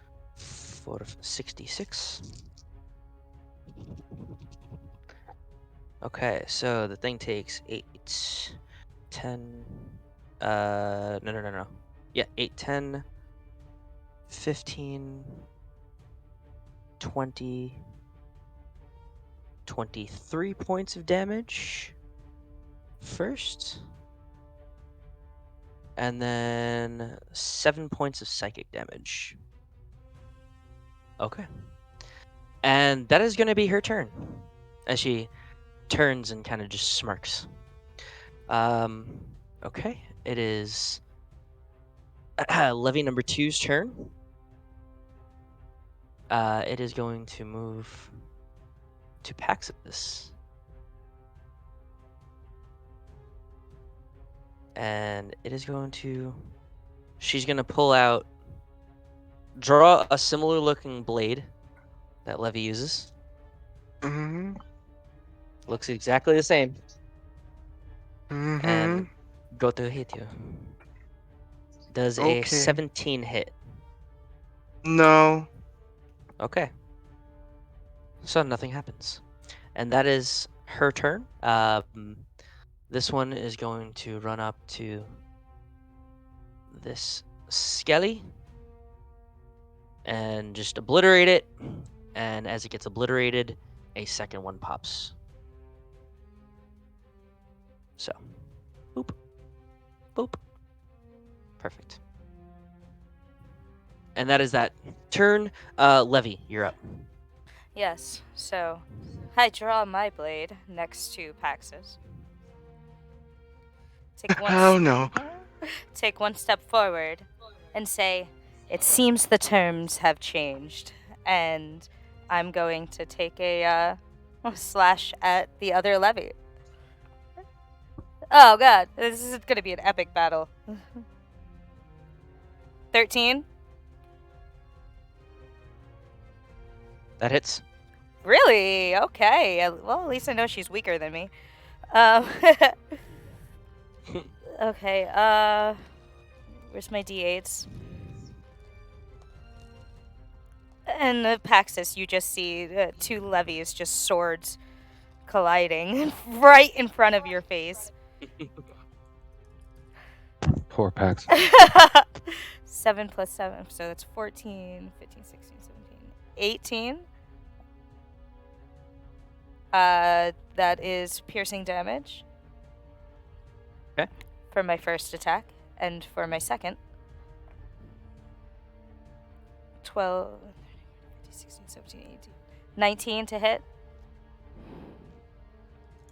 66. Okay, so the thing takes 8, 10. No. Yeah, 8, 10, 15, 20, 23 points of damage first. And then 7 points of psychic damage. Okay. And that is going to be her turn. As she turns and kind of just smirks. Okay. It is Levy number 2's turn. It is going to move to Paxxus. And it is going to... She's going to pull out... Draw a similar looking blade that Levy uses. Mm-hmm. Looks exactly the same. Mm-hmm. And go to hit you. Does a Okay. 17 hit? No. Okay. So nothing happens. And that is her turn. This one is going to run up to this Skelly and just obliterate it. And as it gets obliterated, a second one pops. So, boop, boop. Perfect. And that is that turn. Levy, you're up. Yes, so I draw my blade next to Paxxus. Oh no. Take one step forward and say, "It seems the terms have changed," and I'm going to take a slash at the other Levy. Oh god, this is gonna be an epic battle. 13? That hits. Really? Okay. Well, at least I know she's weaker than me. Okay, where's my d8s? And Paxxus, you just see two levies, just swords colliding right in front of your face. Poor Pax. 7 plus 7, so that's 14, 15, 16, 17, 18. That is piercing damage. Okay. For my first attack, and for my second. 12, 16, 17, 18. 19 to hit.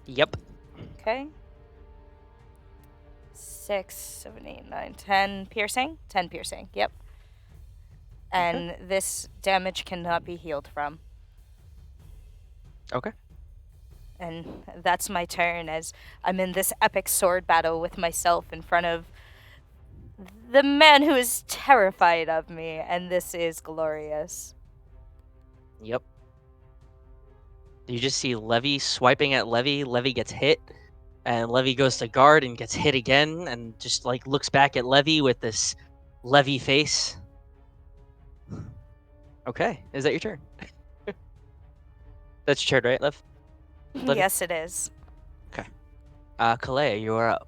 Yep. Okay. 6, 7, 8, 9, 10 piercing. 10 piercing, yep. And this damage cannot be healed from. Okay. And that's my turn as I'm in this epic sword battle with myself in front of the man who is terrified of me, and this is glorious. Yep. You just see Levy swiping at Levy. Levy gets hit, and Levy goes to guard and gets hit again, and just like looks back at Levy with this Levy face. Okay, is that your turn? That's your turn, right, Lev? Levy? Yes, it is. Okay. Calaia, you are up.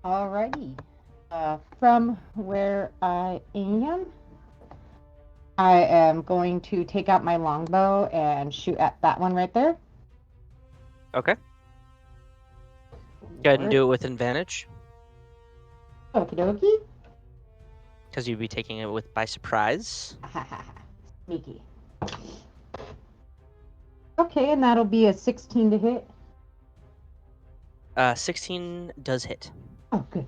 Alrighty. From where I am, I am going to take out my longbow and shoot at that one right there. Okay. Go ahead and do it with advantage, Okie dokie. because you'd be taking it with by surprise. Sneaky. Okay, and that'll be a 16 to hit. 16 does hit. Oh, good.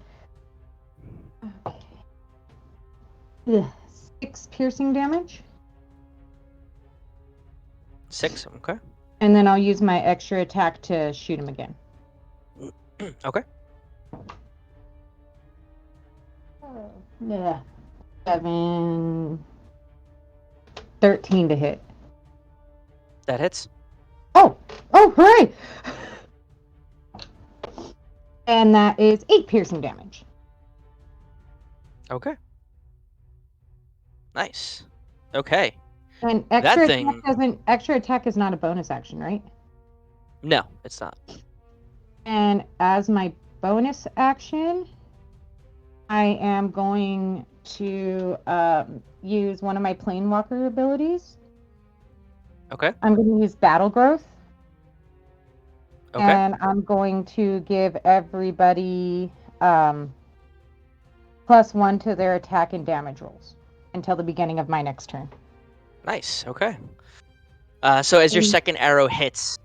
Okay. Ugh. 6 piercing damage. 6, okay. And then I'll use my extra attack to shoot him again. Okay. Yeah. 7. 13 to hit. That hits. Oh, hooray! And that is 8 piercing damage. Okay. Nice. Okay. And That thing... extra attack is not a bonus action, right? No, it's not. And as my bonus action, I am going to use one of my Planewalker abilities. Okay. I'm going to use Battle Growth. Okay. And I'm going to give everybody +1 to their attack and damage rolls until the beginning of my next turn. Nice. Okay. So as your second arrow hits,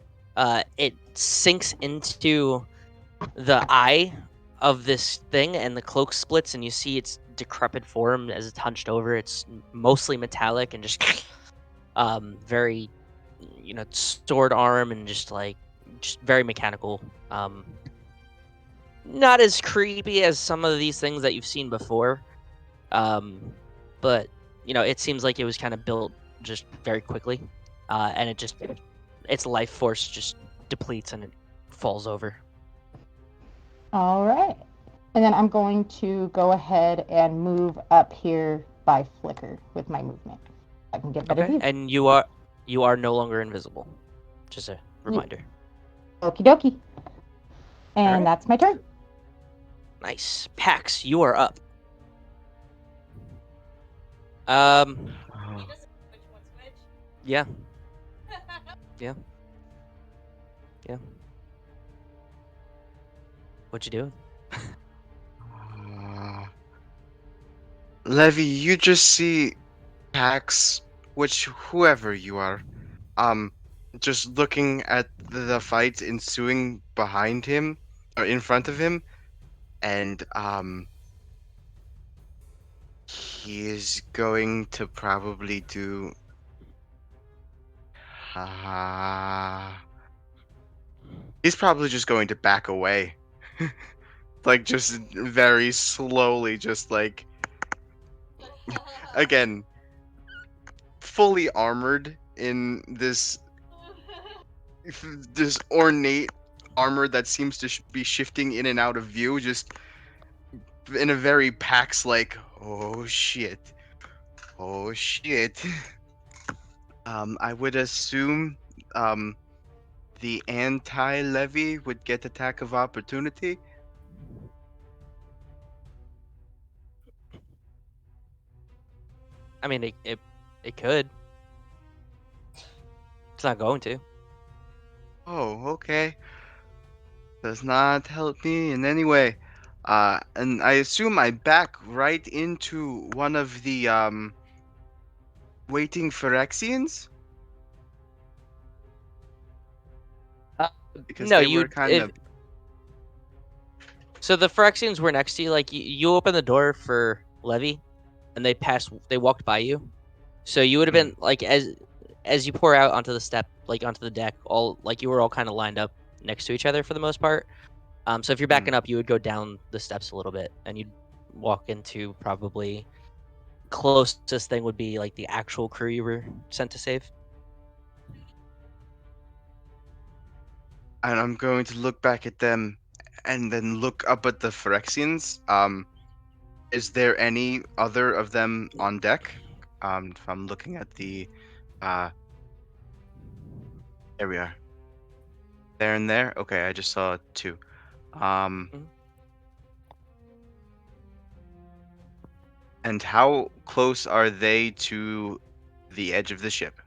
it sinks into the eye of this thing, and the cloak splits, and you see its decrepit form as it's hunched over. It's mostly metallic and just very, sword arm and just very mechanical. Not as creepy as some of these things that you've seen before, but it seems like it was kind of built just very quickly, and its life force just depletes and it falls over. All right. And then I'm going to go ahead and move up here by Flicker with my movement. I can get better view. And you are no longer invisible. Just a reminder. Okie dokie. And All right. that's my turn. Nice. Pax, you are up. Yeah. Yeah. What you doing? Levi, you just see Pax, whoever you are, just looking at the fight ensuing behind him or in front of him, and he is going to probably do. He's probably just going to back away. Like, just very slowly, just like. Again, fully armored in this ornate armor that seems to be shifting in and out of view, just in a very Pax-like, oh shit. I would assume the anti-Levi would get attack of opportunity. I mean, it could. It's not going to. Oh, okay. Does not help me in any way. And I assume I back right into one of the waiting Phyrexians? Because No, they were kind of. So the Phyrexians were next to you. Like you opened the door for Levi, and they walked by you. So you would have been like as you pour out onto the step, like onto the deck, all like you were all kind of lined up next to each other for the most part. So if you're backing up, you would go down the steps a little bit, and you'd walk into probably closest thing would be like the actual crew you were sent to save. And I'm going to look back at them and then look up at the Phyrexians. Is there any other of them on deck? If I'm looking at the there we are. There and there? Okay, I just saw 2. And how close are they to the edge of the ship?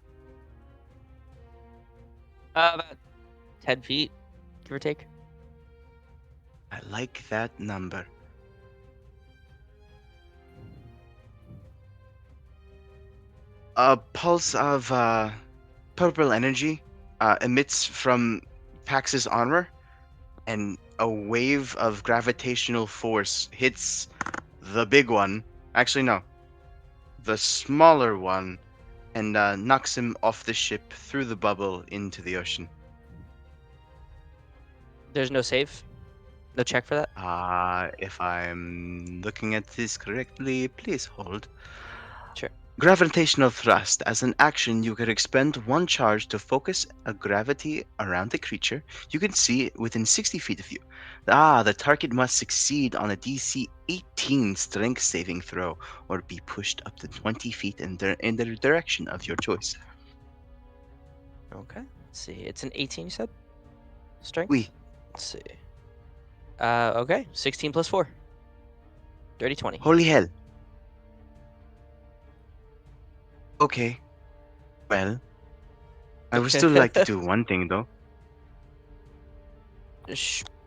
About 10 feet, give or take. I like that number. A pulse of purple energy emits from Pax's armor, and a wave of gravitational force hits the big one. Actually, no, the smaller one, and knocks him off the ship through the bubble into the ocean. There's no save? No check for that? If I'm looking at this correctly, please hold. Sure. Gravitational thrust. As an action, you can expend one charge to focus a gravity around the creature you can see within 60 feet of you. The target must succeed on a DC 18 strength saving throw or be pushed up to 20 feet in the direction of your choice. Okay. Let's see. It's an 18, you said? Strength? Oui. Let's see. Okay. 16 plus 4. Dirty 20. Holy hell. Okay. Well, I would still like to do one thing, though.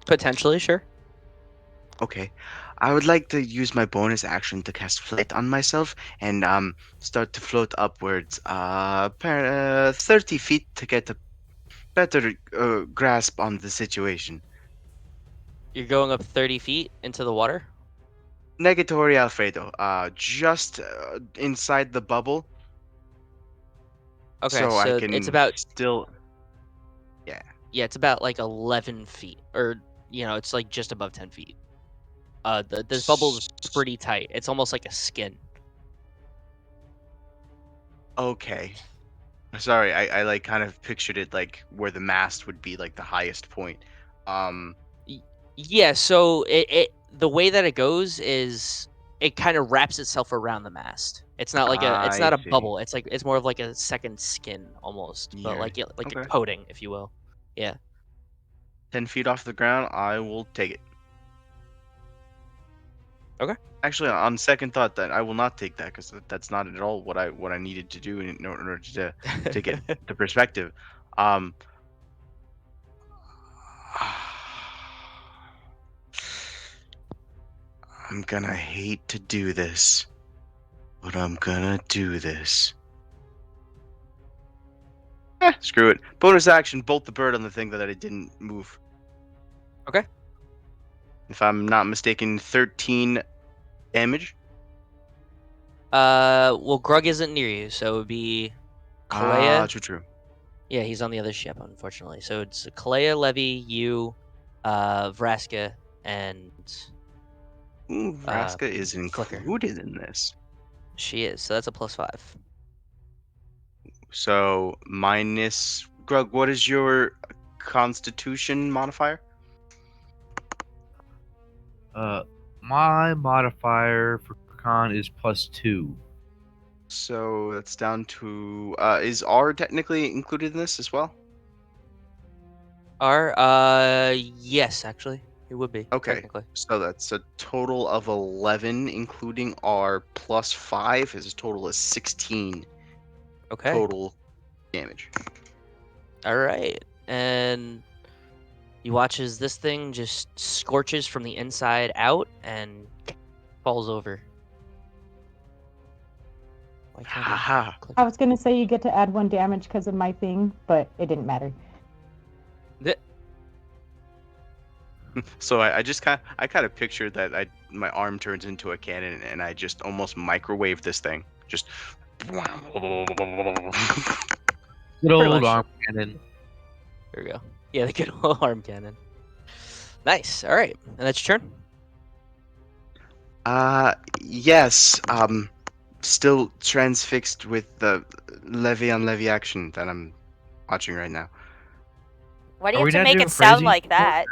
Potentially, sure. Okay. I would like to use my bonus action to cast Flight on myself and start to float upwards 30 feet to get a better grasp on the situation. You're going up 30 feet into the water? Negatory Alfredo. Just inside the bubble. Okay, So I so can it's about... still... Yeah. Yeah, it's about like 11 feet. Or, it's like just above 10 feet. This bubble's pretty tight. It's almost like a skin. Okay. Sorry, I like kind of pictured it like where the mast would be like the highest point. Yeah, so the way that it goes is it kind of wraps itself around the mast. It's not like it's I not a see. bubble. It's more of like a second skin almost, but Yeah. like a Okay. coating, if you will. Yeah. 10 feet off the ground, I will take it. Okay. Actually, on second thought, that I will not take that because that's not at all what I needed to do in order to get the perspective. I'm gonna hate to do this, but I'm gonna do this. Screw it. Bonus action, bolt the bird on the thing that I didn't move. Okay. If I'm not mistaken, 13 damage. Well, Grug isn't near you, so it would be Calaia. True. Yeah, he's on the other ship, unfortunately. So it's Calaia, Levi, you, Vraska, and Ooh, Vraska is Flicker. included in this. She is. So that's a +5. So minus Grug, what is your Constitution modifier? My modifier for con is +2. So that's down to is R technically included in this as well? R, yes, actually, it would be. Okay. Technically. So that's a total of 11, including R plus 5 is a total of 16 Okay. total damage. All right, and you watch as this thing just scorches from the inside out and falls over. Why can't I Haha. click? I was gonna say you get to add 1 damage because of my thing, but it didn't matter. So I just kind of pictured that my arm turns into a cannon and I just almost microwave this thing. Just Good Pretty old much. arm cannon. There we go. Yeah, the good old arm cannon. Nice. All right, and that's your turn. Yes. Still transfixed with the levy on levy action that I'm watching right now. Why do Are you we have to not make doing it sound frenzy like that?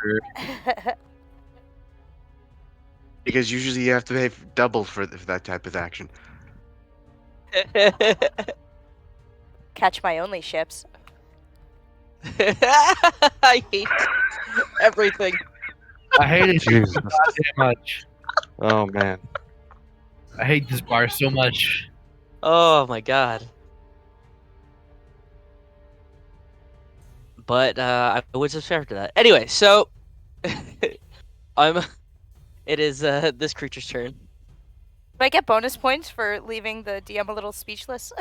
Because usually you have to pay double for that type of action. Catch my only ships. I hate everything. I hate it so Jesus. goddamn much. Oh man. I hate this bar so much. Oh my god. But I would subscribe to that. Anyway, so it is this creature's turn. Do I get bonus points for leaving the DM a little speechless?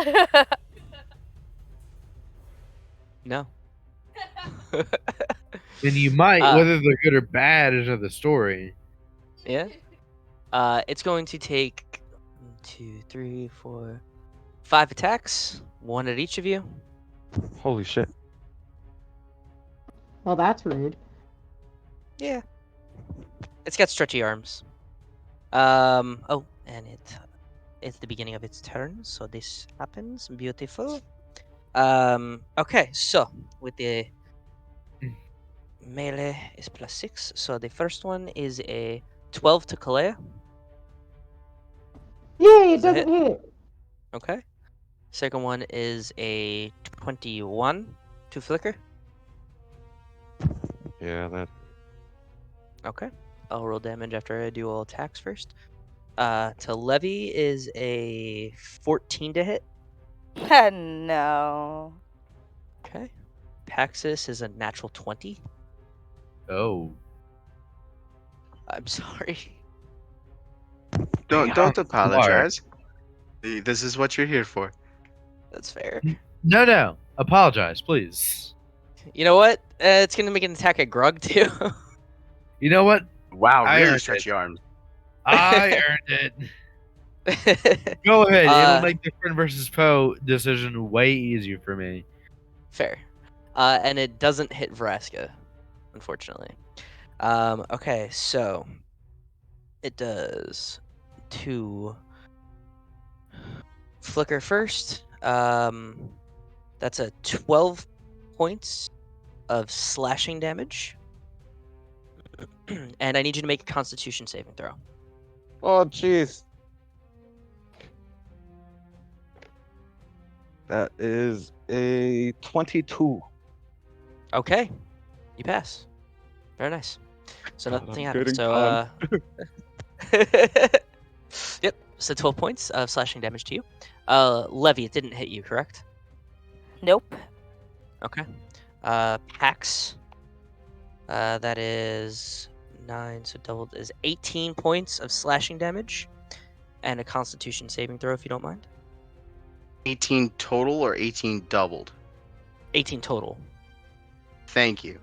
No. And you might, Uh, whether they're good or bad is another story. Yeah. It's going to take 1, 2, 3, 4, 5 attacks, 1 at each of you. Holy shit. Well, that's rude. Yeah. It's got stretchy arms. Oh, and it's the beginning of its turn, so this happens. Beautiful. Okay, so with the melee is +6, so the first one is a 12 to Calaia. Yay! It Does that doesn't hit? hit. Okay. Second one is a 21 to Flicker. Yeah, that. Okay. I'll roll damage after I do all attacks first. To Levy is a 14 to hit. No. Okay. Paxxus is a natural 20. Oh. I'm sorry. Don't Smart. apologize. This is what you're here for. That's fair. No. Apologize, please. You know what? It's gonna make an attack at Grug too. You know what? Wow, I really earned stretchy arms. I earned it. Go ahead. It'll Uh, make the friend versus Poe decision way easier for me. Fair. And it doesn't hit Vraska, unfortunately. Okay, so it does 2 Flicker first. That's a 12 points of slashing damage. And I need you to make a Constitution saving throw. Oh, jeez. That is a 22. Okay, you pass. Very nice. So God, nothing I'm happens. getting So yep. So 12 points of slashing damage to you. Levy, it didn't hit you, correct? Nope. Okay. Pax. That is 9, so doubled is 18 points of slashing damage, and a Constitution saving throw, if you don't mind. 18 total or 18 doubled? 18 total. Thank you.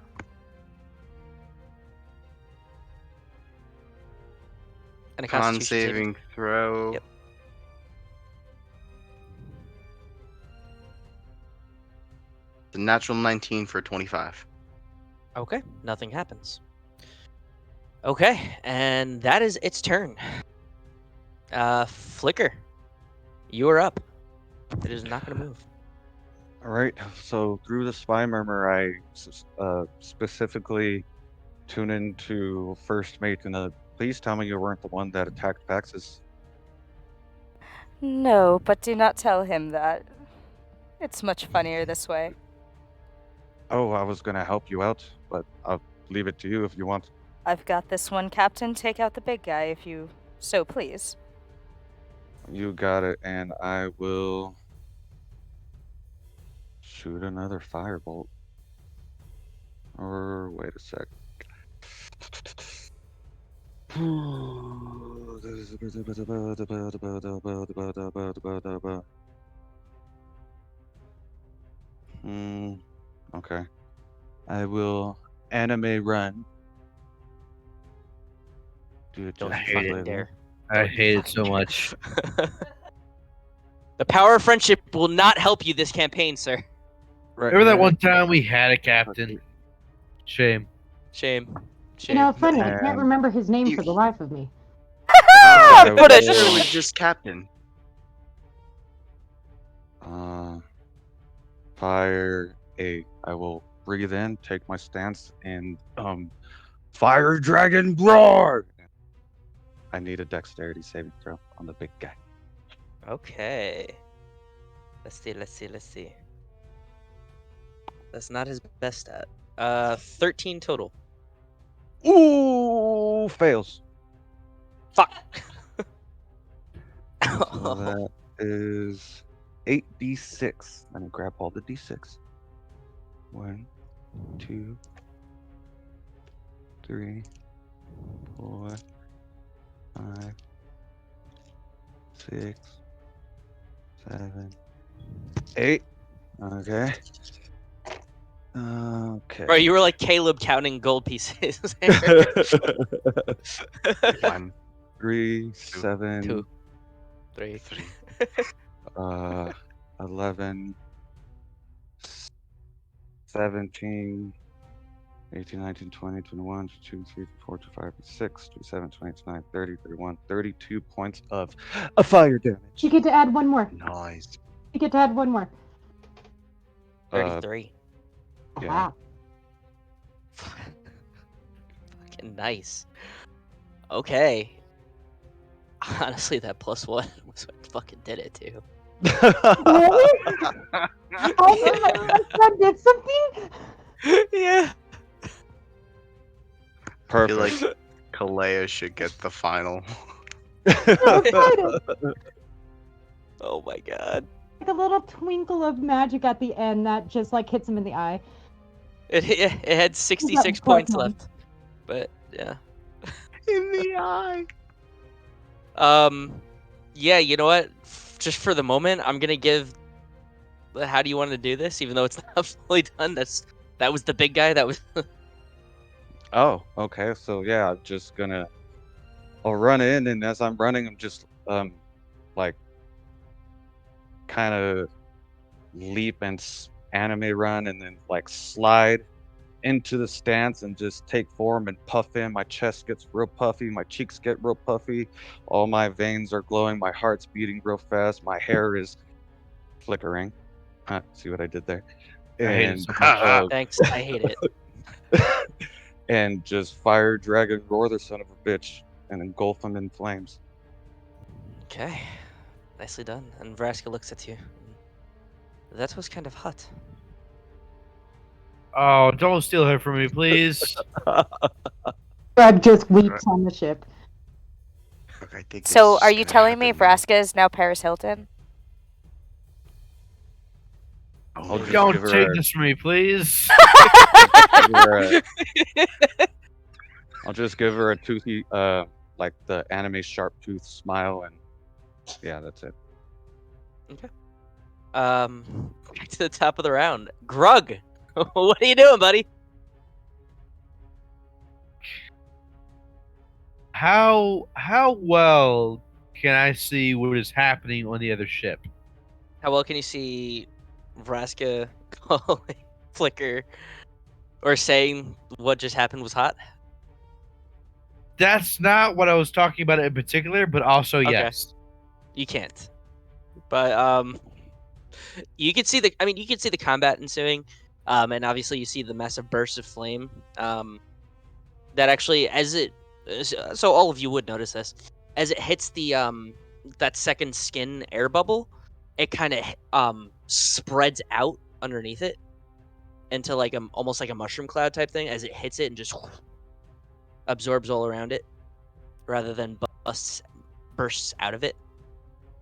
And a Con Constitution saving throw. Yep. The natural 19 for 25. Okay, nothing happens. Okay, and that is its turn. Flicker, you are up. It is not going to move. All right. So through the spy murmur, I specifically tune into First Mate and please tell me you weren't the one that attacked Paxxus. No, but do not tell him that. It's much funnier this way. Oh, I was gonna help you out, but I'll leave it to you if you want. I've got this one, Captain. Take out the big guy if you so please. You got it, and I will shoot another firebolt. Or wait a sec. Okay. I will anime run. Dude, Don't just you fucking fucking dare. I hate it so much. The power of friendship will not help you this campaign, sir. Right, Remember that right. one time we had a captain? Shame. Shame. You Shame. know, funny, I can't And- remember his name You- for the life of me. I What a will- Sure, it was just Captain. Fire 8. I will breathe in, take my stance, and fire dragon roar. I need a dexterity saving throw on the big guy. Okay. Let's see. That's not his best stat. 13 total. Ooh, fails. Fuck. So that is 8d6. Let me grab all the d6. 1, 2, 3, 4, 5, 6, 7, 8. Okay. Okay. Bro, you were like Caleb counting gold pieces. 1, 3, 7, 2, 3. 3. 11, 17, 18, 19, 20, 21, 22, 23, 24, 25, 26, 27, 28, 29, 30, 31, 32 points of a fire damage. You get to add one more. Nice. You get to add one more. 33. Yeah. Wow. Fucking nice. Okay. Honestly, that +1 was what fucking did it too. Really? Oh, my son did something? Yeah. I feel Perfect. like Calaia should get the final. Oh my god. Like a little twinkle of magic at the end that just like hits him in the eye. It had 66 +1. points left. But yeah. In the eye. Yeah, you know what? Just for the moment, I'm gonna give. How do you want to do this? Even though it's not fully done, that was the big guy. That was. Oh, okay. So yeah, I'm just gonna. I'll run in, and as I'm running, I'm just like, kind of leap and anime run, and then like slide into the stance and just take form and puff in. My chest gets real puffy, my cheeks get real puffy, all my veins are glowing, my heart's beating real fast, my hair is flickering. See what I did there? I hate it And so much. Thanks. I hate it. and just fire dragon roar the son of a bitch and engulf him in flames. Okay. Nicely done. And Vraska looks at you. That was kind of hot. Oh, don't steal her from me, please. Greg just weeps on the ship. Look, I think So, this are is you gonna telling me happen. Vraska is now Paris Hilton? I'll just Don't give her take a- this from me, please. I'll just give her a toothy, like the anime sharp tooth smile, and yeah, that's it. Back to the top of the round. Grug, what are you doing, buddy? How well can I see what is happening on the other ship? How well can you see Vraska calling Flicker or saying what just happened was hot? That's not what I was talking about in particular, but also Okay. yes. You can't. But you can see the you can see the combat ensuing. And obviously you see the massive burst of flame. That actually so all of you would notice this. As it hits the that second skin air bubble, it kind of spreads out underneath it into like almost like a mushroom cloud type thing as it hits it and just absorbs all around it rather than bursts out of it.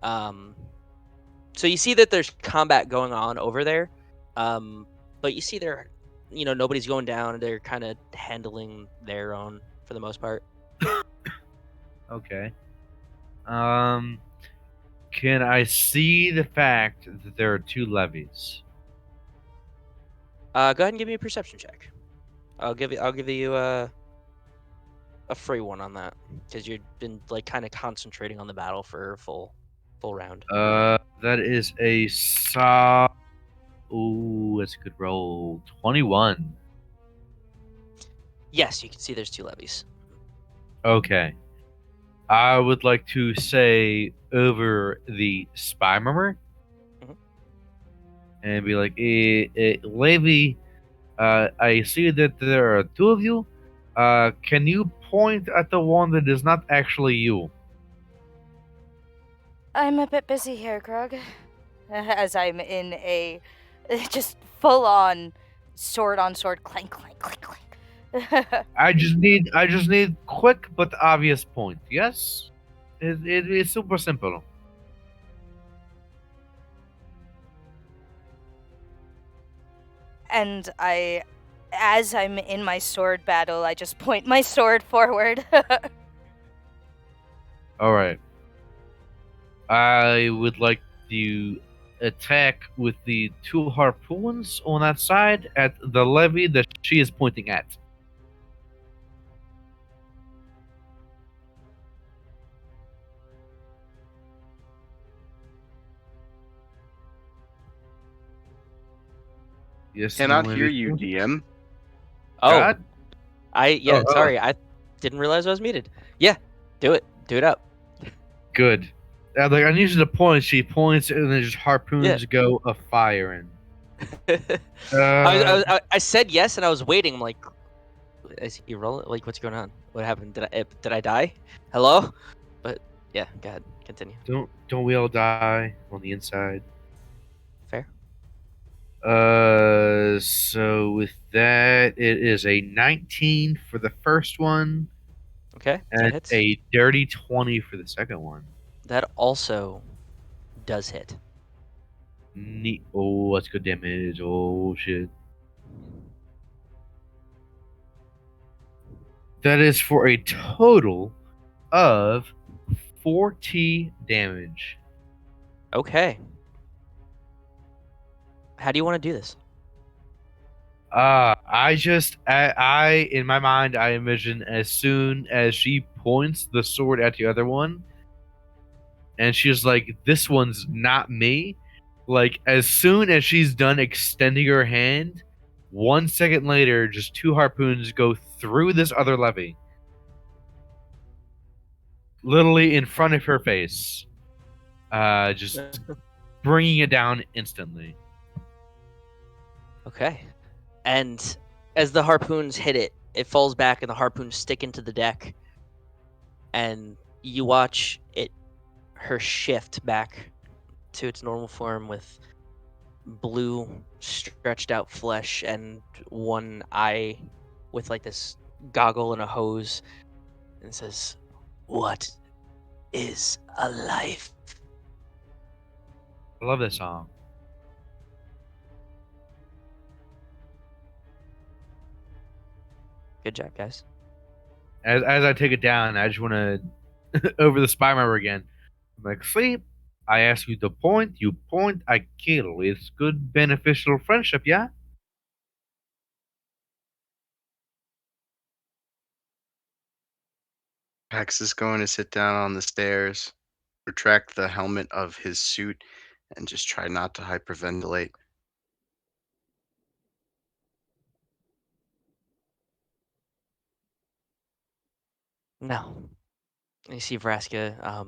So you see that there's combat going on over there, but you see nobody's going down. They're kind of handling their own for the most part. Okay. Can I see the fact that there are two levies? Go ahead and give me a perception check. I'll give you a free one on that because you've been like kind of concentrating on the battle for a full round. That is a ooh, that's a good roll. 21. Yes, you can see there's two levies. Okay. I would like to say over the spy murmur and be like, Levi, I see that there are two of you. Can you point at the one that is not actually you? I'm a bit busy here, Grug. As I'm in a just full on sword clank, clank, clank, clank. I just need quick but obvious point. Yes, it is super simple. And as I'm in my sword battle, I just point my sword forward. All right. I would like to attack with the 2 harpoons on that side at the levy that she is pointing at. Yes. Cannot no, hear maybe you, two? DM. Oh, God? Oh, sorry, I didn't realize I was muted. Yeah, do it up. good. Like I need you to point. She points, and then just harpoons go a firing. I said yes, and I was waiting. I'm like, is he rolling? Like, what's going on? What happened? Did I die? Hello? But yeah, go ahead, continue. Don't we all die on the inside? Fair. So with that, it is a 19 for the first one, Okay, that and hits. a dirty 20 for the second one. That also does hit. Neat. Oh, that's good damage. Oh shit. That is for a total of 40 damage. Okay. How do you want to do this? I in my mind, I envision as soon as she points the sword at the other one, and she's like, "This one's not me." Like, as soon as she's done extending her hand, 1 second later, just 2 harpoons go through this other levy, literally in front of her face, just bringing it down instantly. Okay. And as the harpoons hit it, it falls back and the harpoons stick into the deck. And you watch her shift back to its normal form with blue stretched out flesh and one eye with like this goggle and a hose, and says, "What is a life?" I love this song. Good job, guys. As I take it down, I just want to over the spy marker again. I'm like, sleep. I ask you to point, you point, I kill. It's good, beneficial friendship, yeah? Pax is going to sit down on the stairs, retract the helmet of his suit, and just try not to hyperventilate. No. You see Vraska,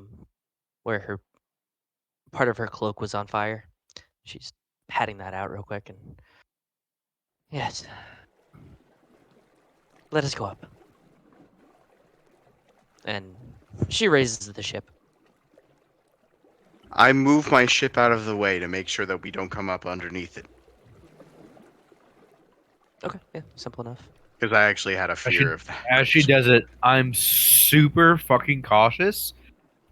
where her part of her cloak was on fire. She's patting that out real quick and yes. Let us go up. And she raises the ship. I move my ship out of the way to make sure that we don't come up underneath it. Okay, yeah, simple enough. Because I actually had a fear of that. As she does it, I'm super fucking cautious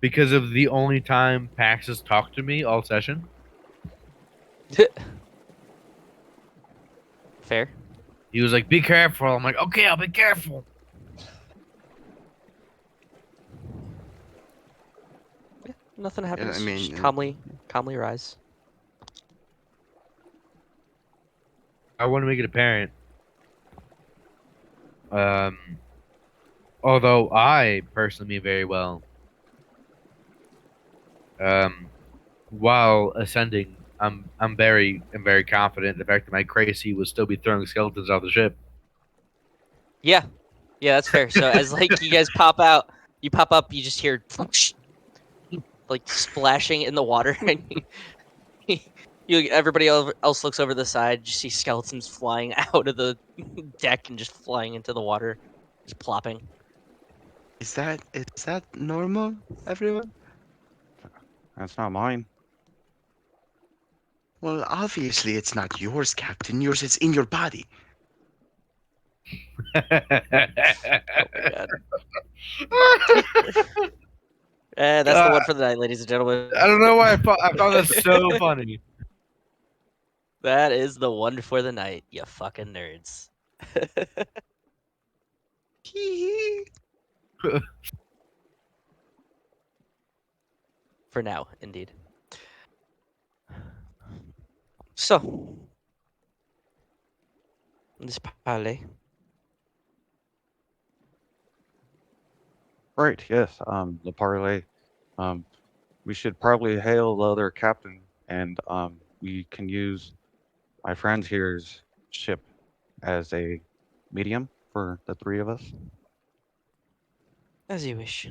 because of the only time Paxxus talked to me all session. Fair. He was like, "Be careful." I'm like, "Okay, I'll be careful." Yeah, nothing happens. I mean, Just calmly rise. I want to make it apparent. Although I personally mean very well. While ascending, I'm very confident in the fact that my crazy will still be throwing skeletons off the ship. Yeah. Yeah, that's fair. So as like you guys pop out, you pop up, you just hear like splashing in the water, and everybody else looks over the side. You see skeletons flying out of the deck and just flying into the water, just plopping. is that normal, everyone? That's not mine. Well, obviously it's not yours, Captain. Yours is in your body. Oh my god. That's the one for the night, ladies and gentlemen. I don't know why I found that so funny. That is the one for the night, you fucking nerds. For now, indeed. So, this Parley. Right, yes, the parlay. Um, we should probably hail the other captain, and we can use my friend here's ship as a medium for the three of us. As you wish.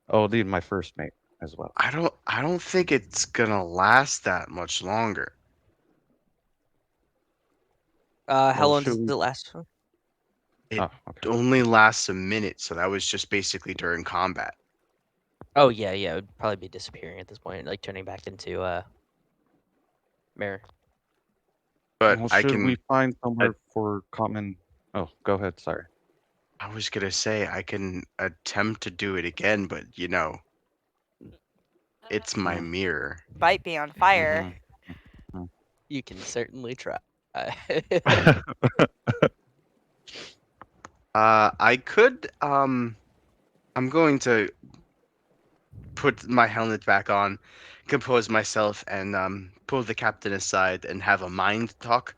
Oh, need my first mate as well. I don't think it's gonna last that much longer. How Well, long should does we? it last for? It Oh, okay. only lasts a minute, so that was just basically during combat. Oh yeah, yeah. It would probably be disappearing at this point, like turning back into mirror. But Well, should we find I, somewhere for common? Oh, go ahead. Sorry. I was gonna say I can attempt to do it again, but it's my Mm, mirror. Might be on fire. mhm, mhm. You can certainly try. I could I'm going to put my helmet back on, compose myself, and pull the captain aside and have a mind talk.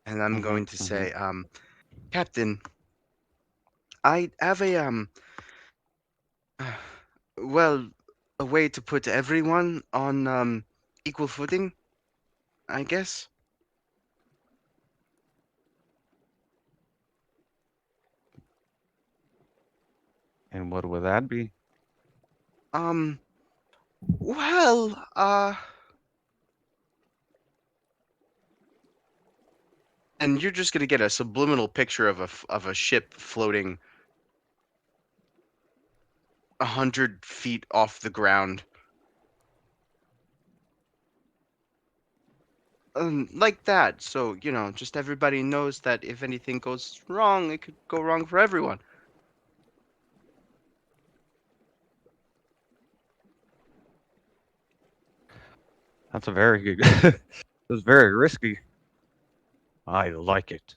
And I'm Mhm, going to mhm. say, Captain, I have a well, a way to put everyone on equal footing, I guess. And what would that be? Um, well, and you're just gonna get a subliminal picture of of a ship floating 100 feet off the ground, like that. So just everybody knows that if anything goes wrong, it could go wrong for everyone. That's a very good. It's very risky. I like it.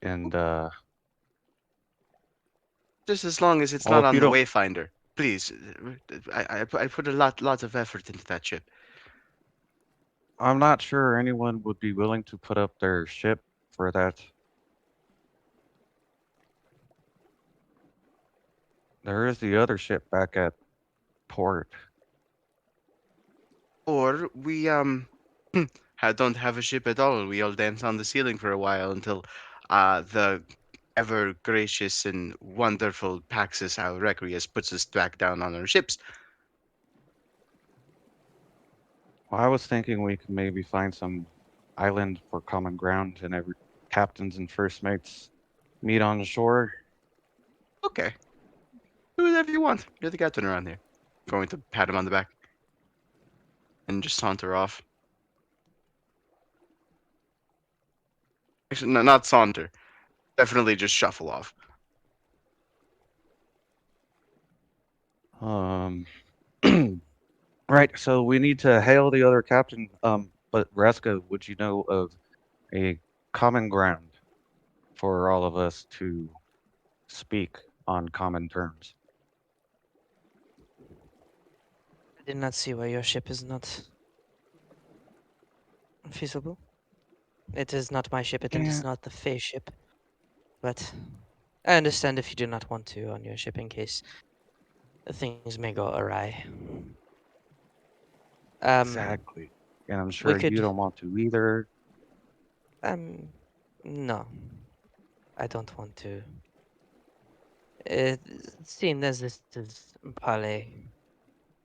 And Just as long as it's well, not if on you the don't, Wayfinder, please. I put a lot of effort into that ship. I'm not sure anyone would be willing to put up their ship for that. There is the other ship back at port. Or we don't have a ship at all. We all dance on the ceiling for a while until the ever gracious and wonderful Paxxus Requius puts us back down on our ships. Well, I was thinking we could maybe find some island for common ground, and every captains and first mates meet on the shore. Okay, do whatever you want. You're the captain around here. Going to pat him on the back and just saunter off. Actually, no, not saunter. Definitely just shuffle off. Um, right. So we need to hail the other captain. But Raska, would you know of a common ground for all of us to speak on common terms? I did not see why your ship is not feasible. It is not my ship. It Yeah. is not the Fey ship. But I understand if you do not want to on your ship in case things may go awry. Exactly. And I'm We sure you could. don't want to either. No, I don't want to. It, seeing as this is Parley,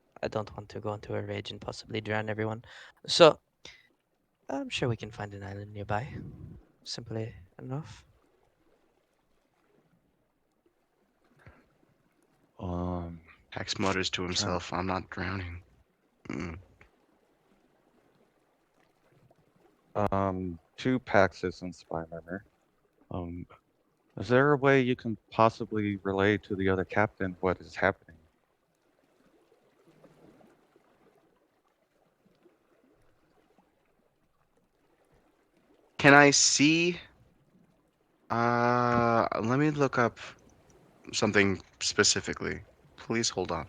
I don't want to go into a rage and possibly drown everyone. So I'm sure we can find an island nearby. Simply enough. Um, Pax mutters to trying himself, I'm not drowning. Mm. two Paxxus and Spy Murmur. Um, is there a way you can possibly relay to the other captain what is happening? Can I see? Let me look up something specifically. Please hold on.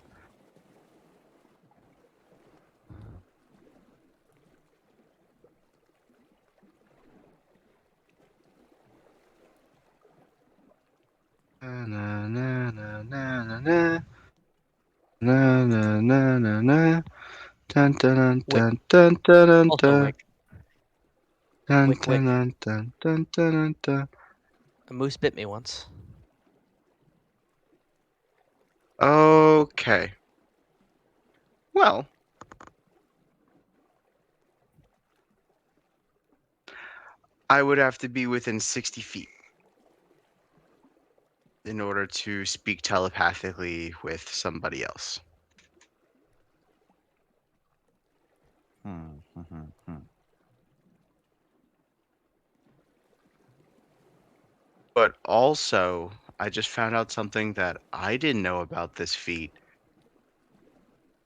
Dun dun Wick. dun dun dun dun Also dun. Wick. Dun Wick, dun Wick. dun dun dun dun dun. A moose bit me once. Okay. Well, I would have to be within 60 feet in order to speak telepathically with somebody else. Hmm. Hmm. Hmm. But also, I just found out something that I didn't know about this feat.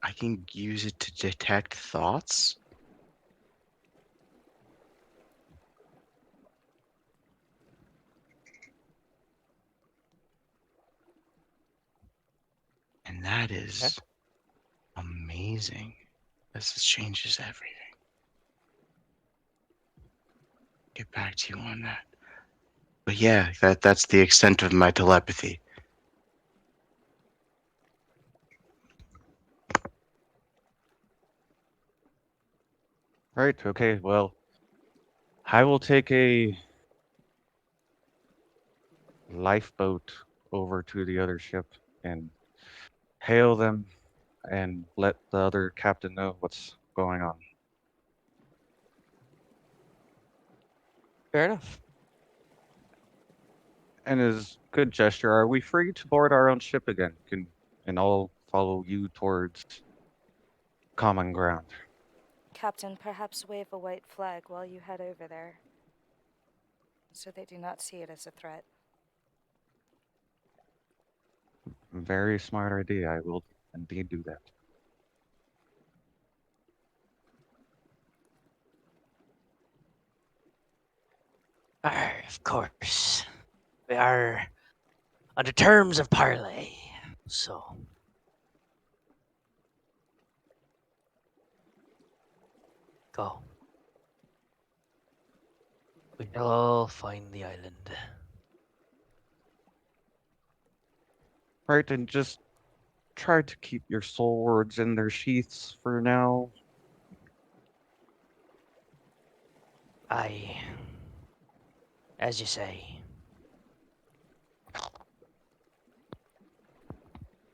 I can use it to detect thoughts. And that is amazing. This changes everything. Get back to you on that. But yeah, that's the extent of my telepathy. Right. Okay. Well, I will take a lifeboat over to the other ship and hail them and let the other captain know what's going on. Fair enough. And as good gesture, are we free to board our own ship again? And I'll follow you towards common ground. Captain, perhaps wave a white flag while you head over there, so they do not see it as a threat. Very smart idea. I will indeed do that. Of course. We are under terms of parley. So go. We shall all find the island. Right, and just try to keep your swords in their sheaths for now. Aye. As you say.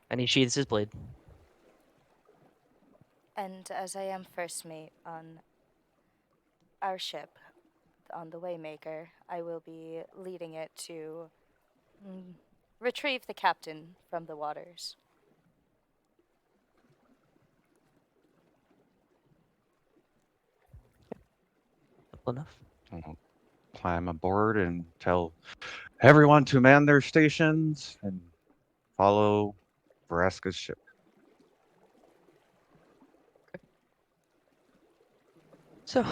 And he sheathes his blade. And as I am first mate on our ship, on the Waymaker, I will be leading it to retrieve the captain from the waters. Simple enough. I'll climb aboard and tell everyone to man their stations and follow Vraska's ship. So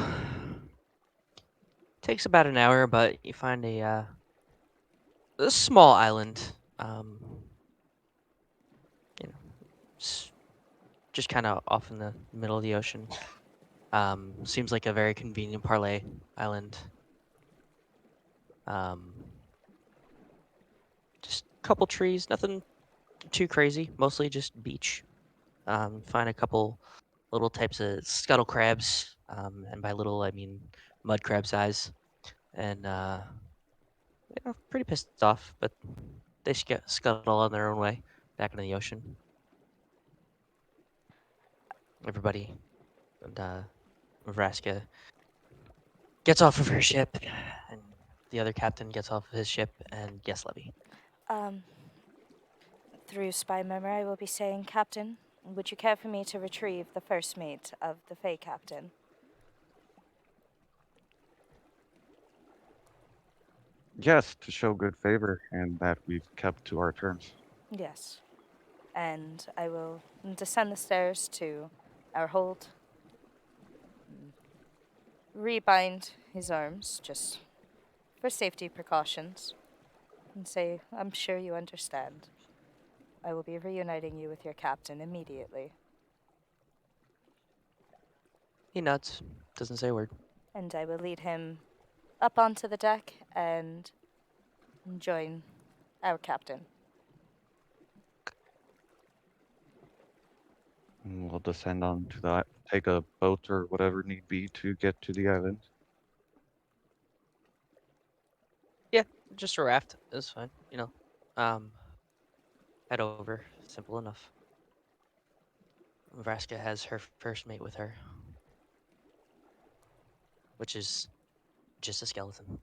takes about an hour, but you find a small island. You know, just kind of off in the middle of the ocean. Seems like a very convenient parlay island. Just a couple trees, nothing too crazy. Mostly just beach. Find a couple little types of scuttle crabs, and by little I mean mud crab size, and pretty pissed off, but they scuttle on their own way back into the ocean. Everybody and Vraska gets off of her ship, and the other captain gets off of his ship and guest levy. Um, through spy memory, I will be saying, Captain, would you care for me to retrieve the first mate of the Fey captain? Yes, to show good favor and that we've kept to our terms. Yes. And I will descend the stairs to our hold, rebind his arms, just for safety precautions, and say, I'm sure you understand. I will be reuniting you with your captain immediately. He nods, doesn't say a word. And I will lead him up onto the deck and join our captain. And we'll descend onto the take a boat or whatever need be to get to the island. Yeah, just a raft is fine. Um, head over. Simple enough. Vraska has her first mate with her, which is just a skeleton.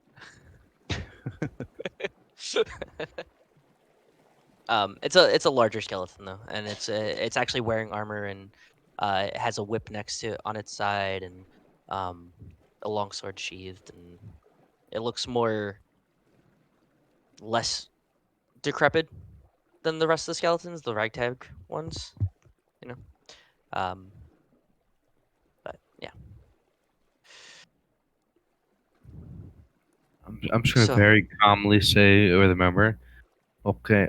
It's a larger skeleton though, and it's actually wearing armor and it has a whip next to on its side and um a long sword sheathed, and it looks less decrepit than the rest of the skeletons, the ragtag ones, you know. Um, but yeah. I'm just gonna So very calmly say or remember. Okay,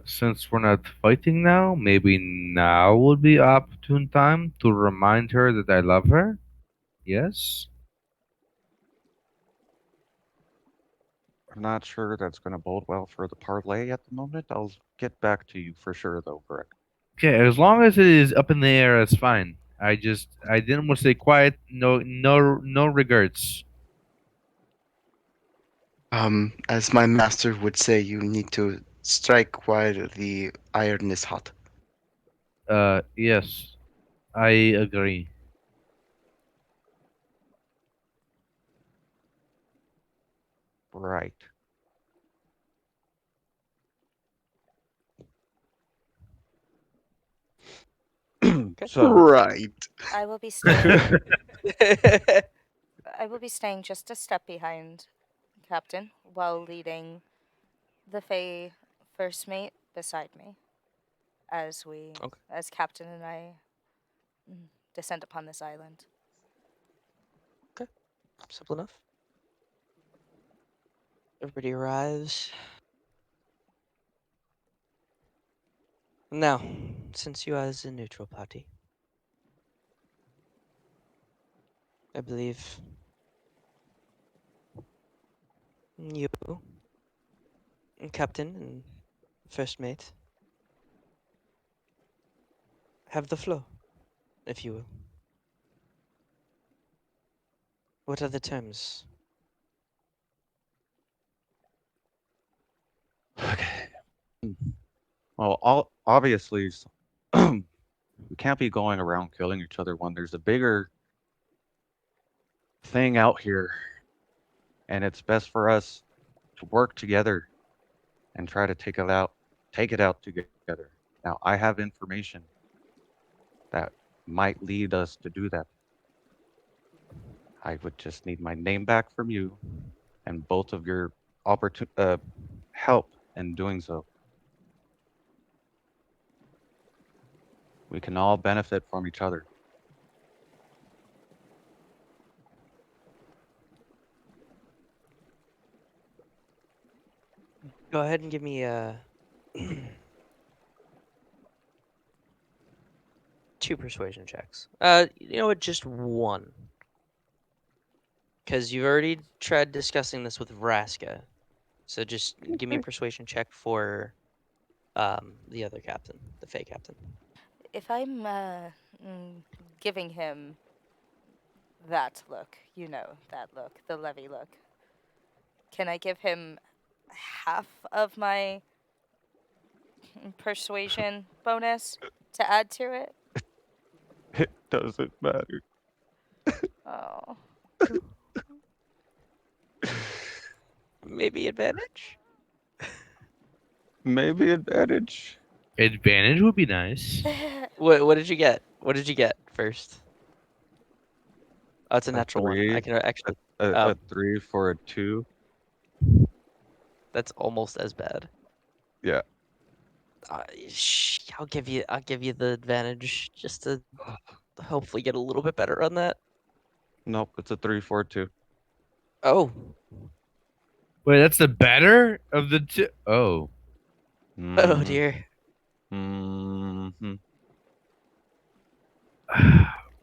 since we're not fighting now, maybe now would be opportune time to remind her that I love her. Yes. I'm not sure that's going to bode well for the parlay at the moment. I'll get back to you for sure, though, Greg. Okay, as long as it is up in the air, that's fine. I didn't want to stay quiet. No regrets. As my master would say, you need to strike while the iron is hot. Yes, I agree. Right. okay. So, Right. I will be staying. I will be staying just a step behind Captain while leading the Fey first mate beside me Okay. as Captain and I descend upon this island. Okay. Simple enough. Everybody arrives. Now, since you are the neutral party, I believe you, Captain and First Mate, have the floor, if you will. What are the terms? okay. Well, obviously, we can't be going around killing each other when there's a bigger thing out here, and it's best for us to work together and try to take it out together. Now, I have information that might lead us to do that. I would just need my name back from you and both of your help in doing so. We can all benefit from each other. Go ahead and give me two persuasion checks. You know what? Just one, because you've already tried discussing this with Vraska. So just give me a Okay. persuasion check for the other captain, the Fey captain. If I'm giving him that look, that look, the Levy look, can I give him half of my persuasion bonus to add to it? It doesn't matter. Oh. Maybe advantage. Maybe advantage. Advantage would be nice. What did you get? What did you get first? Oh, it's a A natural one. I three, can actually. a 3 for a 2. That's almost as bad. Yeah. I'll give you the advantage just to hopefully get a little bit better on that. Nope, it's a 3 for a 2. Oh, Wait, that's the better of the two. Oh, oh Mm-hmm. dear. Mm-hmm.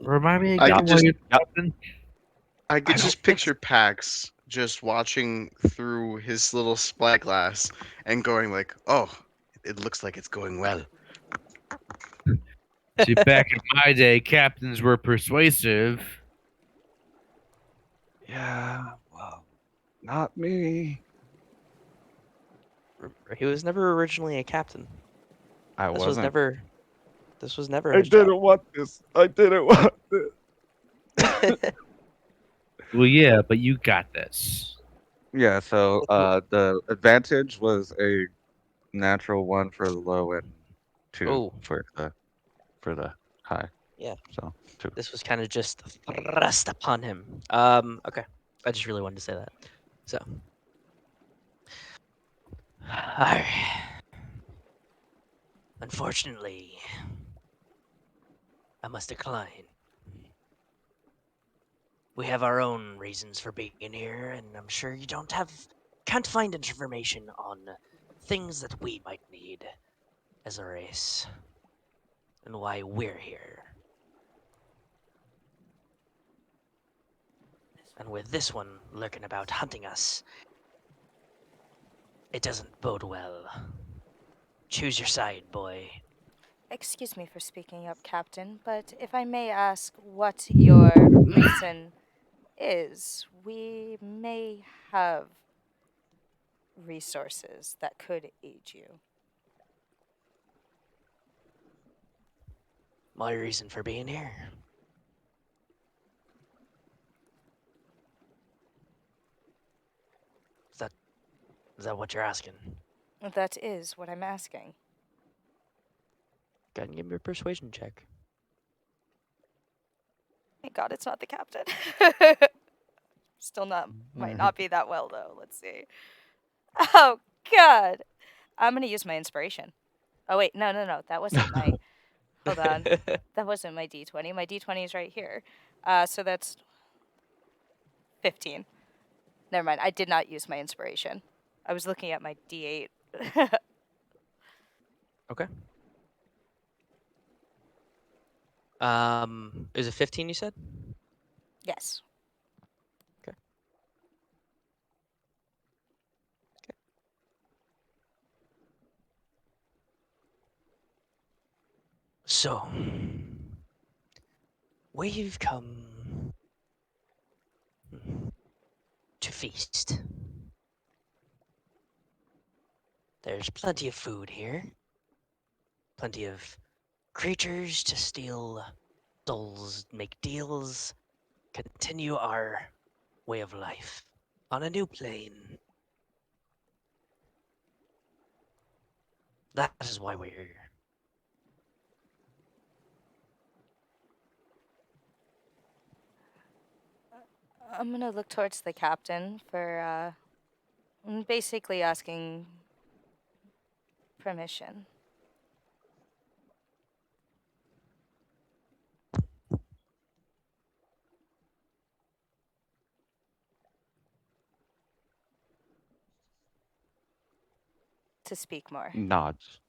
remind me I again could why just you're captain. I could I don't just think picture Pax just watching through his little spyglass and going like, "Oh, it looks like it's going well." See, back in my day, captains were persuasive. Yeah, well, not me. Remember, he was never originally a captain. I This was wasn't. never. This was never I his job. didn't want this. I didn't want this. Well, yeah, but you got this. Yeah, so the advantage was a natural one for the low and two Oh, for the high. yeah. So two. This was kind of just thrust upon him. Okay. I just really wanted to say that. So. Alright. Unfortunately, I must decline. We have our own reasons for being here, and I'm sure you can't find information on things that we might need as a race, and why we're here. And with this one lurking about hunting us, it doesn't bode well. Choose your side, boy. Excuse me for speaking up, Captain, but if I may ask what your reason is, we may have resources that could aid you. My reason for being here. Is that is that what you're asking? That is what I'm asking. Go ahead and give me a persuasion check. Thank God it's not the captain. Still not, might not be that well though. Let's see. Oh God, I'm gonna use my inspiration. Oh wait, no, that wasn't my. Hold on, that wasn't my D20. My D20 is right here. So that's 15. Never mind. I did not use my inspiration. I was looking at my D8. Okay. Is it 15 you said? Yes. Okay. So, we've come to feast. There's plenty of food here, plenty of creatures to steal souls, make deals, continue our way of life on a new plane. That is why we're here. I'm gonna look towards the captain for basically asking permission. To speak more. Nods.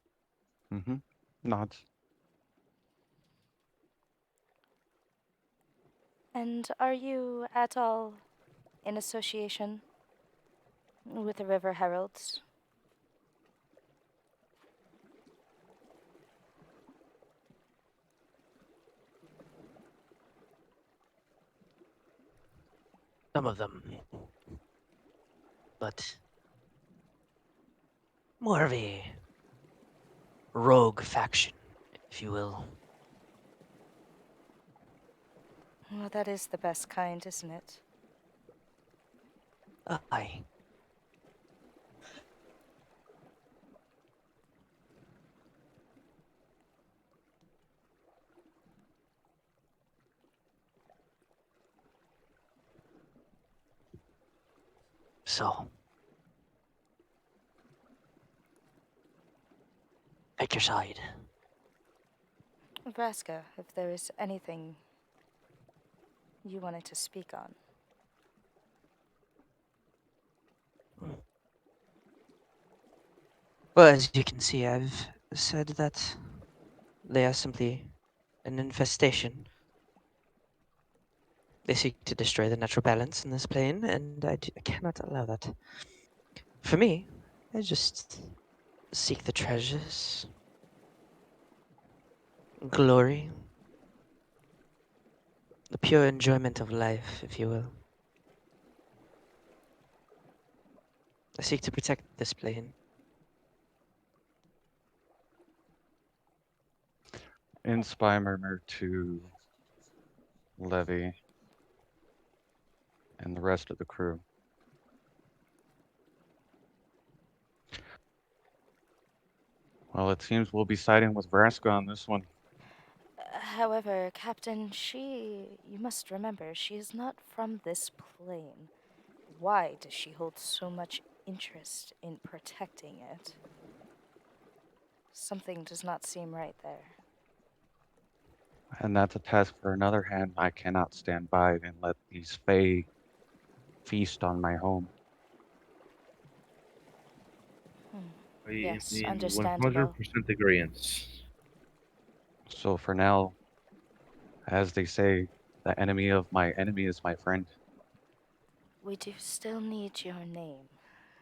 Mm-hmm. Nods. And are you at all in association with the River Heralds? Some of them. But more of a rogue faction, if you will. Well, that is the best kind, isn't it? Aye. So, pick your side. Vraska, if there is anything you wanted to speak on. Well, as you can see, I've said that they are simply an infestation. They seek to destroy the natural balance in this plane, and I cannot allow that. For me, I just seek the treasures. glory, the pure enjoyment of life, if you will. I seek to protect this plane. In spy murmur to Levi and the rest of the crew. Well, it seems we'll be siding with Vraska on this one. However, Captain, you must remember, she is not from this plane. Why does she hold so much interest in protecting it? Something does not seem right there. And that's a task for another hand. I cannot stand by and let these Fae feast on my home. Yes, In understandable. 100% agreement. So for now, as they say, the enemy of my enemy is my friend. We do still need your name,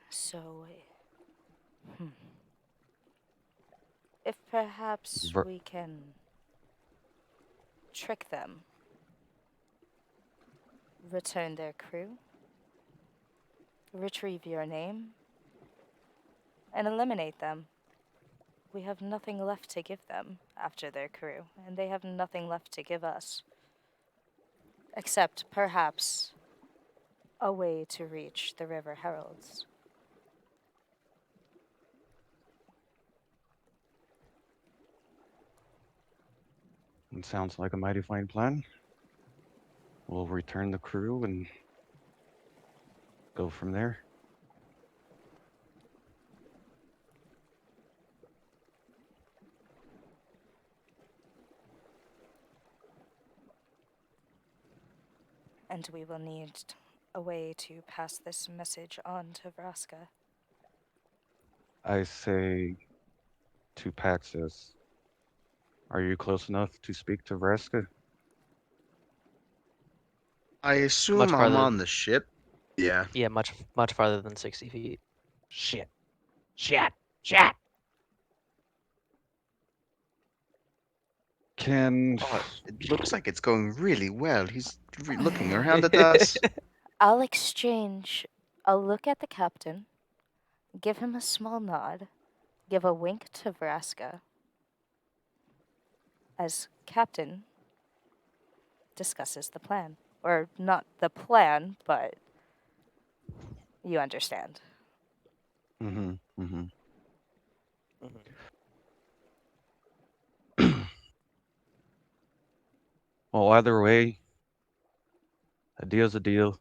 so... If perhaps Ver- we can trick them, return their crew, retrieve your name, and eliminate them. We have nothing left to give them after their crew, and they have nothing left to give us. Except, perhaps, a way to reach the River Heralds. It sounds like a mighty fine plan. We'll return the crew and go from there. And we will need a way to pass this message on to Vraska. I say to Paxxus, are you close enough to speak to Vraska? I Much assume I'm farther. on the ship. Yeah. Yeah, much farther than 60 feet. Shit. Shit. Shit. Can Oh, it looks like it's going really well. He's looking around at us. I'll exchange a look at the captain, give him a small nod, give a wink to Vraska, as captain discusses the plan. Or not the plan, but you understand. Mm-hmm. Mm-hmm. Well, either way, a deal's a deal.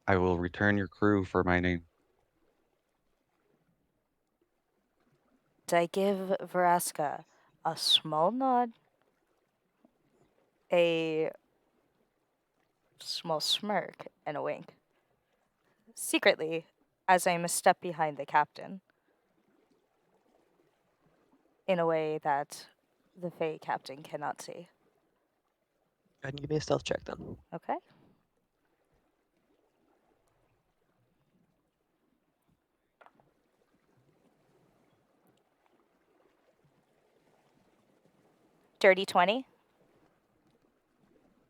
I will return your crew for my name. I give Vraska a small nod, a small smirk, and a wink. Secretly, as I'm a step behind the captain, in a way that the Fey captain cannot see. Go ahead and give me a stealth check then. Okay? Dirty 20.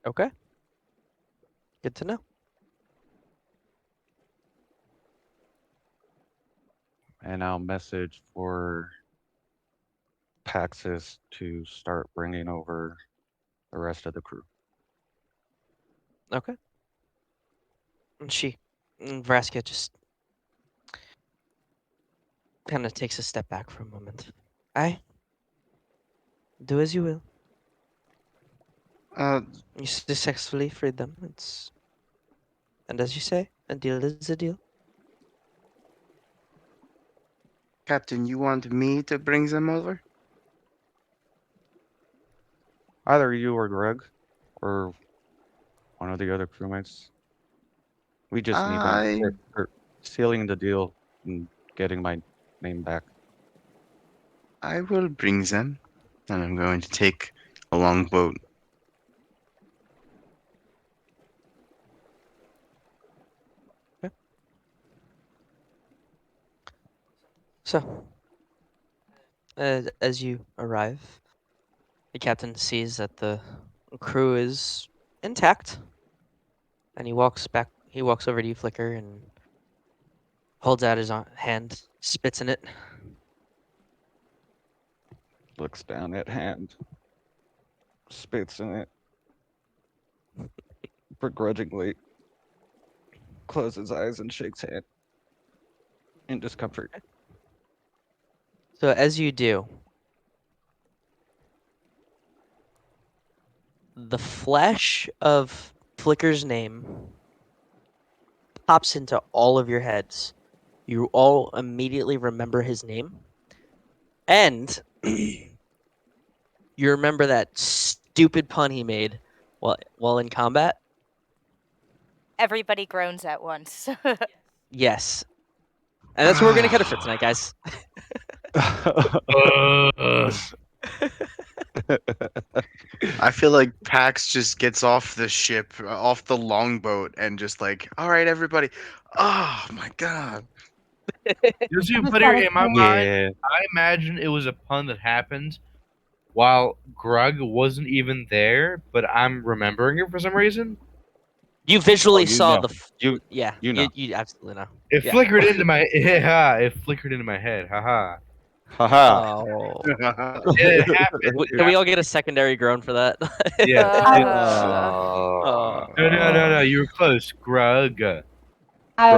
Okay. Good to know. And I'll message for Paxxus to start bringing over the rest of the crew. Okay. And Vraska just kind of takes a step back for a moment. Aye. Do as you will. You successfully freed them. And as you say, a deal is a deal. Captain, you want me to bring them over? Either you or Grug, or one of the other crewmates. We just need them I for sealing the deal and getting my name back. I will bring them, and I'm going to take a longboat. So, As you arrive, the captain sees that the crew is intact, and he walks back. He walks over to you, Flicker, and holds out his hand, spits in it. Looks down at hand, spits in it, begrudgingly closes eyes and shakes hand in discomfort. So as you do, the flash of Flicker's name pops into all of your heads. You all immediately remember his name. And you remember that stupid pun he made while in combat? Everybody groans at once. Yes. And that's where we're going to cut it for tonight, guys. I feel like Pax just gets off the ship, off the longboat, and just like, all right, everybody. Oh my god. Just you Just put it gotta in my say- mind. Yeah. I imagine it was a pun that happened while Grug wasn't even there, but I'm remembering it for some reason. You visually you saw know. the... You Yeah, you know. you absolutely know. It Yeah. flickered into my it flickered into my head. Haha. haha. Oh. It happened. Can we all get a secondary groan for that? Yeah. Oh. No. You were close, Grug. I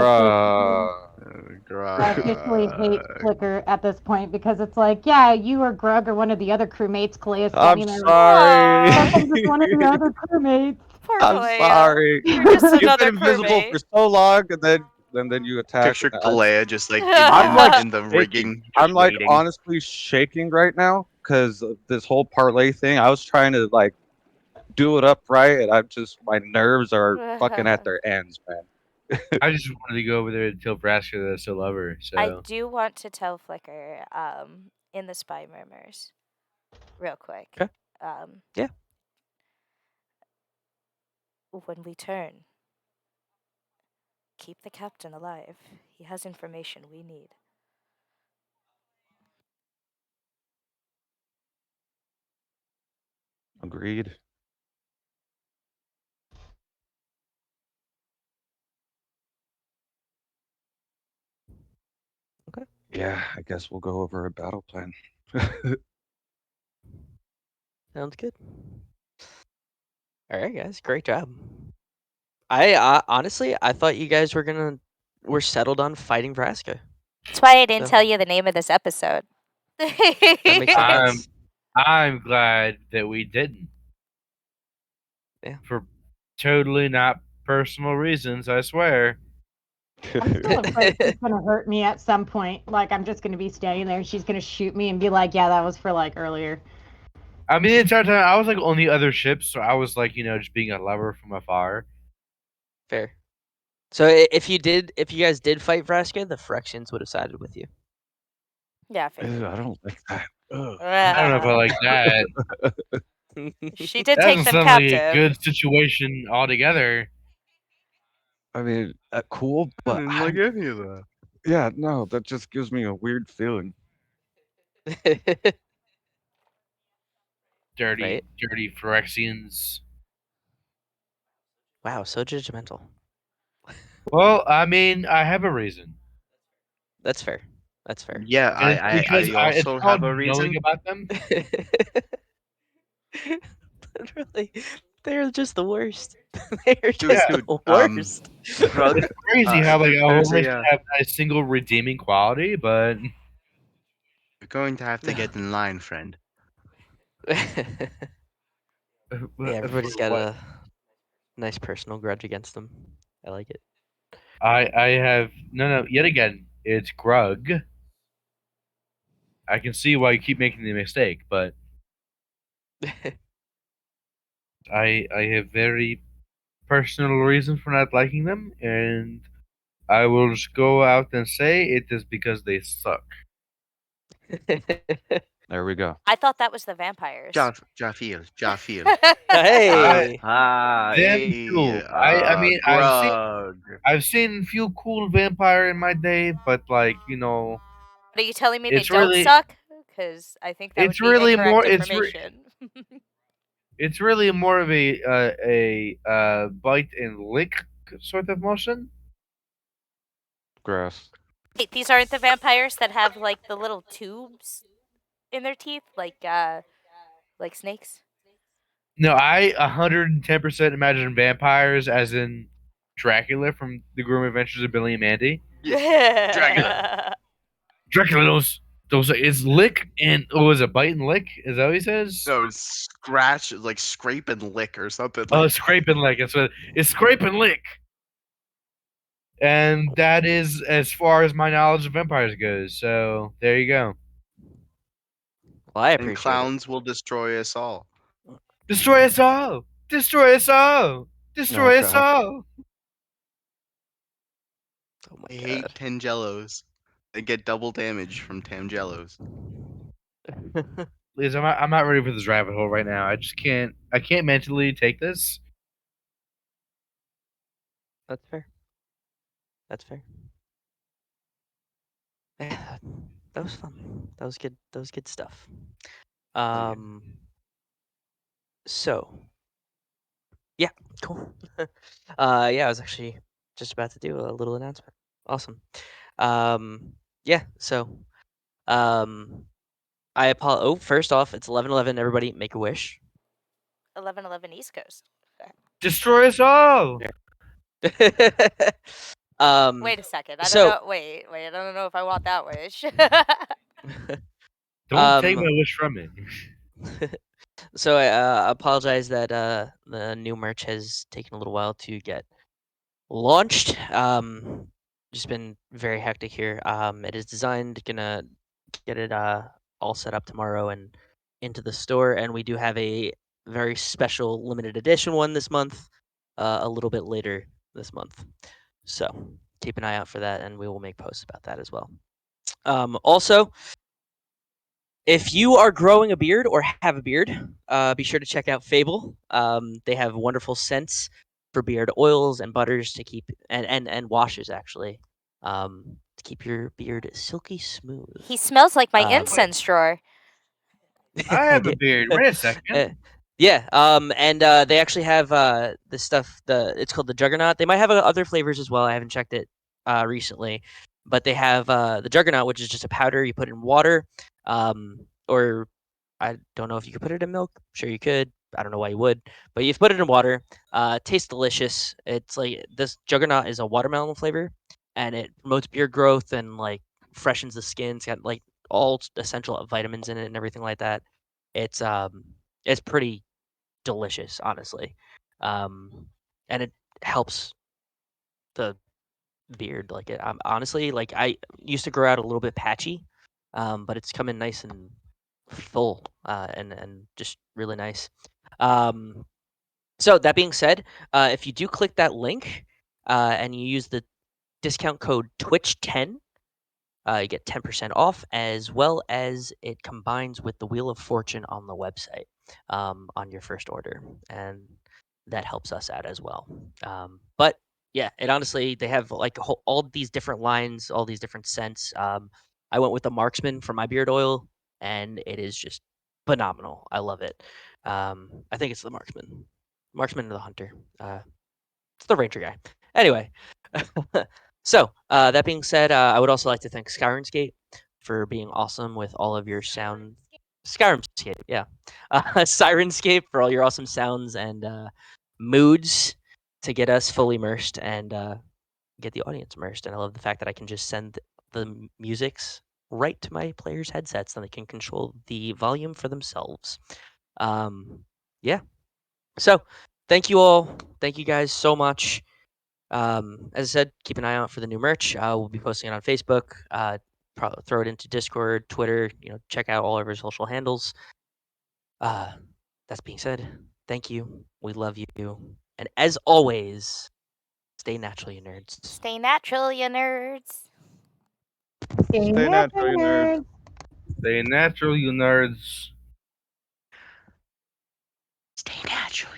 officially hate Grug. Flicker at this point because it's like, yeah, you or Grug or one of the other crewmates, Calaia, I'm standing there. sorry. Like, I'm just one of the other crewmates. Poor I'm Calaia. sorry. You're just You've another been invisible crewmate. for so long, and then you attack. Picture and Calaia just like I'm like in the shaking. rigging. I'm just like waiting. honestly shaking right now because this whole parlay thing. I was trying to like do it upright, and I'm just my nerves are fucking at their ends, man. I just wanted to go over there and tell Brasker that I still love her. So I do want to tell Flicker in the Spy Murmurs real quick. Okay. Yeah. When we turn, keep the captain alive. He has information we need. Agreed. Okay. Yeah, I guess we'll go over a battle plan. Sounds good. All right, guys. Great job. I honestly, I thought you guys were settled on fighting Vraska. That's why I didn't So- tell you the name of this episode. That makes sense. I'm glad that we didn't. Yeah. For totally not personal reasons, I swear. I'm still afraid she's gonna hurt me at some point. Like, I'm just gonna be standing there and she's gonna shoot me and be like, yeah, that was for like earlier. I mean, the entire time I was like on the other ship, so I was like, just being a lover from afar. Fair. So if you guys did fight Vraska, the Phyrexians would have sided with you. Yeah, Ew, I don't like that. Ugh. I don't know if I like that. She did That take doesn't them sound like a captive. good situation altogether. I mean, cool, I but didn't like any of that. yeah, no, that just gives me a weird feeling. Dirty, Right. dirty Phyrexians. Wow, so judgmental. Well, I mean, I have a reason. That's fair. That's fair. Yeah, And it's because I it's also called have a reason. knowing about them. Literally, they're just the worst. They're Dude, just dude, the worst. Grug, It's crazy how like a whole there's race a, can have a single redeeming quality, but you're going to have to get in line, friend. Yeah, everybody's got a nice personal grudge against them. I like it. I have no. Yet again, it's Grug. I can see why you keep making the mistake, but I have very personal reasons for not liking them, and I will just go out and say it is because they suck. There we go. I thought that was the vampires. Jafiel. Hey, Ah, Them hey, too. I mean, Grug. I've seen few cool vampire in my day, but like Are you telling me they It's don't really- suck? because I think that would It's be really incorrect more. information. It's really more of a bite and lick sort of motion. Grass. Wait, these aren't the vampires that have like the little tubes in their teeth, like snakes. No, I 110% imagine vampires as in Dracula from The Grim Adventures of Billy and Mandy. Yes, Dracula. Dracula those is lick and was it bite and lick? Is that what he says? No, scratch, like scrape and lick or something. Oh, Like scrape and lick. It's scrape and lick. And that is as far as my knowledge of vampires goes. So there you go. Well, I and appreciate clowns will destroy us all. Destroy us all. Destroy us all. Destroy Oh, us God. all. it. Oh I my hate Tangelos. They get double damage from Tangelos. god. Please, I'm not ready for this rabbit hole right now. I just can't. I can't mentally take this. That's fair. That's fair. Yeah, that was fun. That was good. That was good stuff. yeah. So yeah, cool. Yeah, I was actually just about to do a little announcement. Awesome. Yeah. So, first off, it's 11:11. Everybody, make a wish. 11:11 East Coast. Destroy us all. Wait a second. I don't So know. Wait. I don't know if I want that wish. Don't take um, my wish from me. so I apologize that the new merch has taken a little while to get launched. Just been very hectic here. It is designed, gonna get it all set up tomorrow and into the store, and we do have a very special limited edition one this month, a little bit later this month. So keep an eye out for that, and we will make posts about that as well. Also, if you are growing a beard or have a beard, be sure to check out Fable. They have wonderful scents for beard oils and butters to keep and washes actually to keep your beard silky smooth. He smells like my Um, incense drawer. I have a beard. Wait a Uh, second. yeah, and they actually have this stuff. It's called the Juggernaut. They might have other flavors as well. I haven't checked it recently, but they have the Juggernaut, which is just a powder you put in water, or I don't know if you could put it in milk. Sure, you could. I don't know why you would, but you put it in water. Tastes delicious. It's like this Juggernaut is a watermelon flavor, and it promotes beard growth and like freshens the skin. It's got like all essential vitamins in it and everything like that. It's um it's pretty delicious, honestly. And it helps the beard. Like honestly, like I used to grow out a little bit patchy, but it's coming nice and full, and just really nice. Um, so that being said, if you do click that link, and you use the discount code Twitch10, you get 10% off, as well as it combines with the Wheel of Fortune on the website, on your first order, and that helps us out as well. But yeah, it honestly, they have like all these different lines, all these different scents. I went with the Marksman for my beard oil, and it is just phenomenal. I love it. I think it's the Marksman or the Hunter. It's the Ranger guy. Anyway, so that being said, I would also like to thank Skyrenscape for being awesome with all of your sound. Skyrenscape, yeah. Sirenscape for all your awesome sounds and moods to get us fully immersed and get the audience immersed. And I love the fact that I can just send the musics right to my players' headsets and they can control the volume for themselves. Yeah. So thank you all. Thank you guys so much. As I said, keep an eye out for the new merch. We'll be posting it on Facebook. Throw it into Discord, Twitter. Check out all of our social handles. That's being said, thank you. We love you, and as always, stay natural, you nerds. Stay natural, you nerds. Stay Stay natural, you nerds. nerds. Stay natural, you nerds. Stay natural.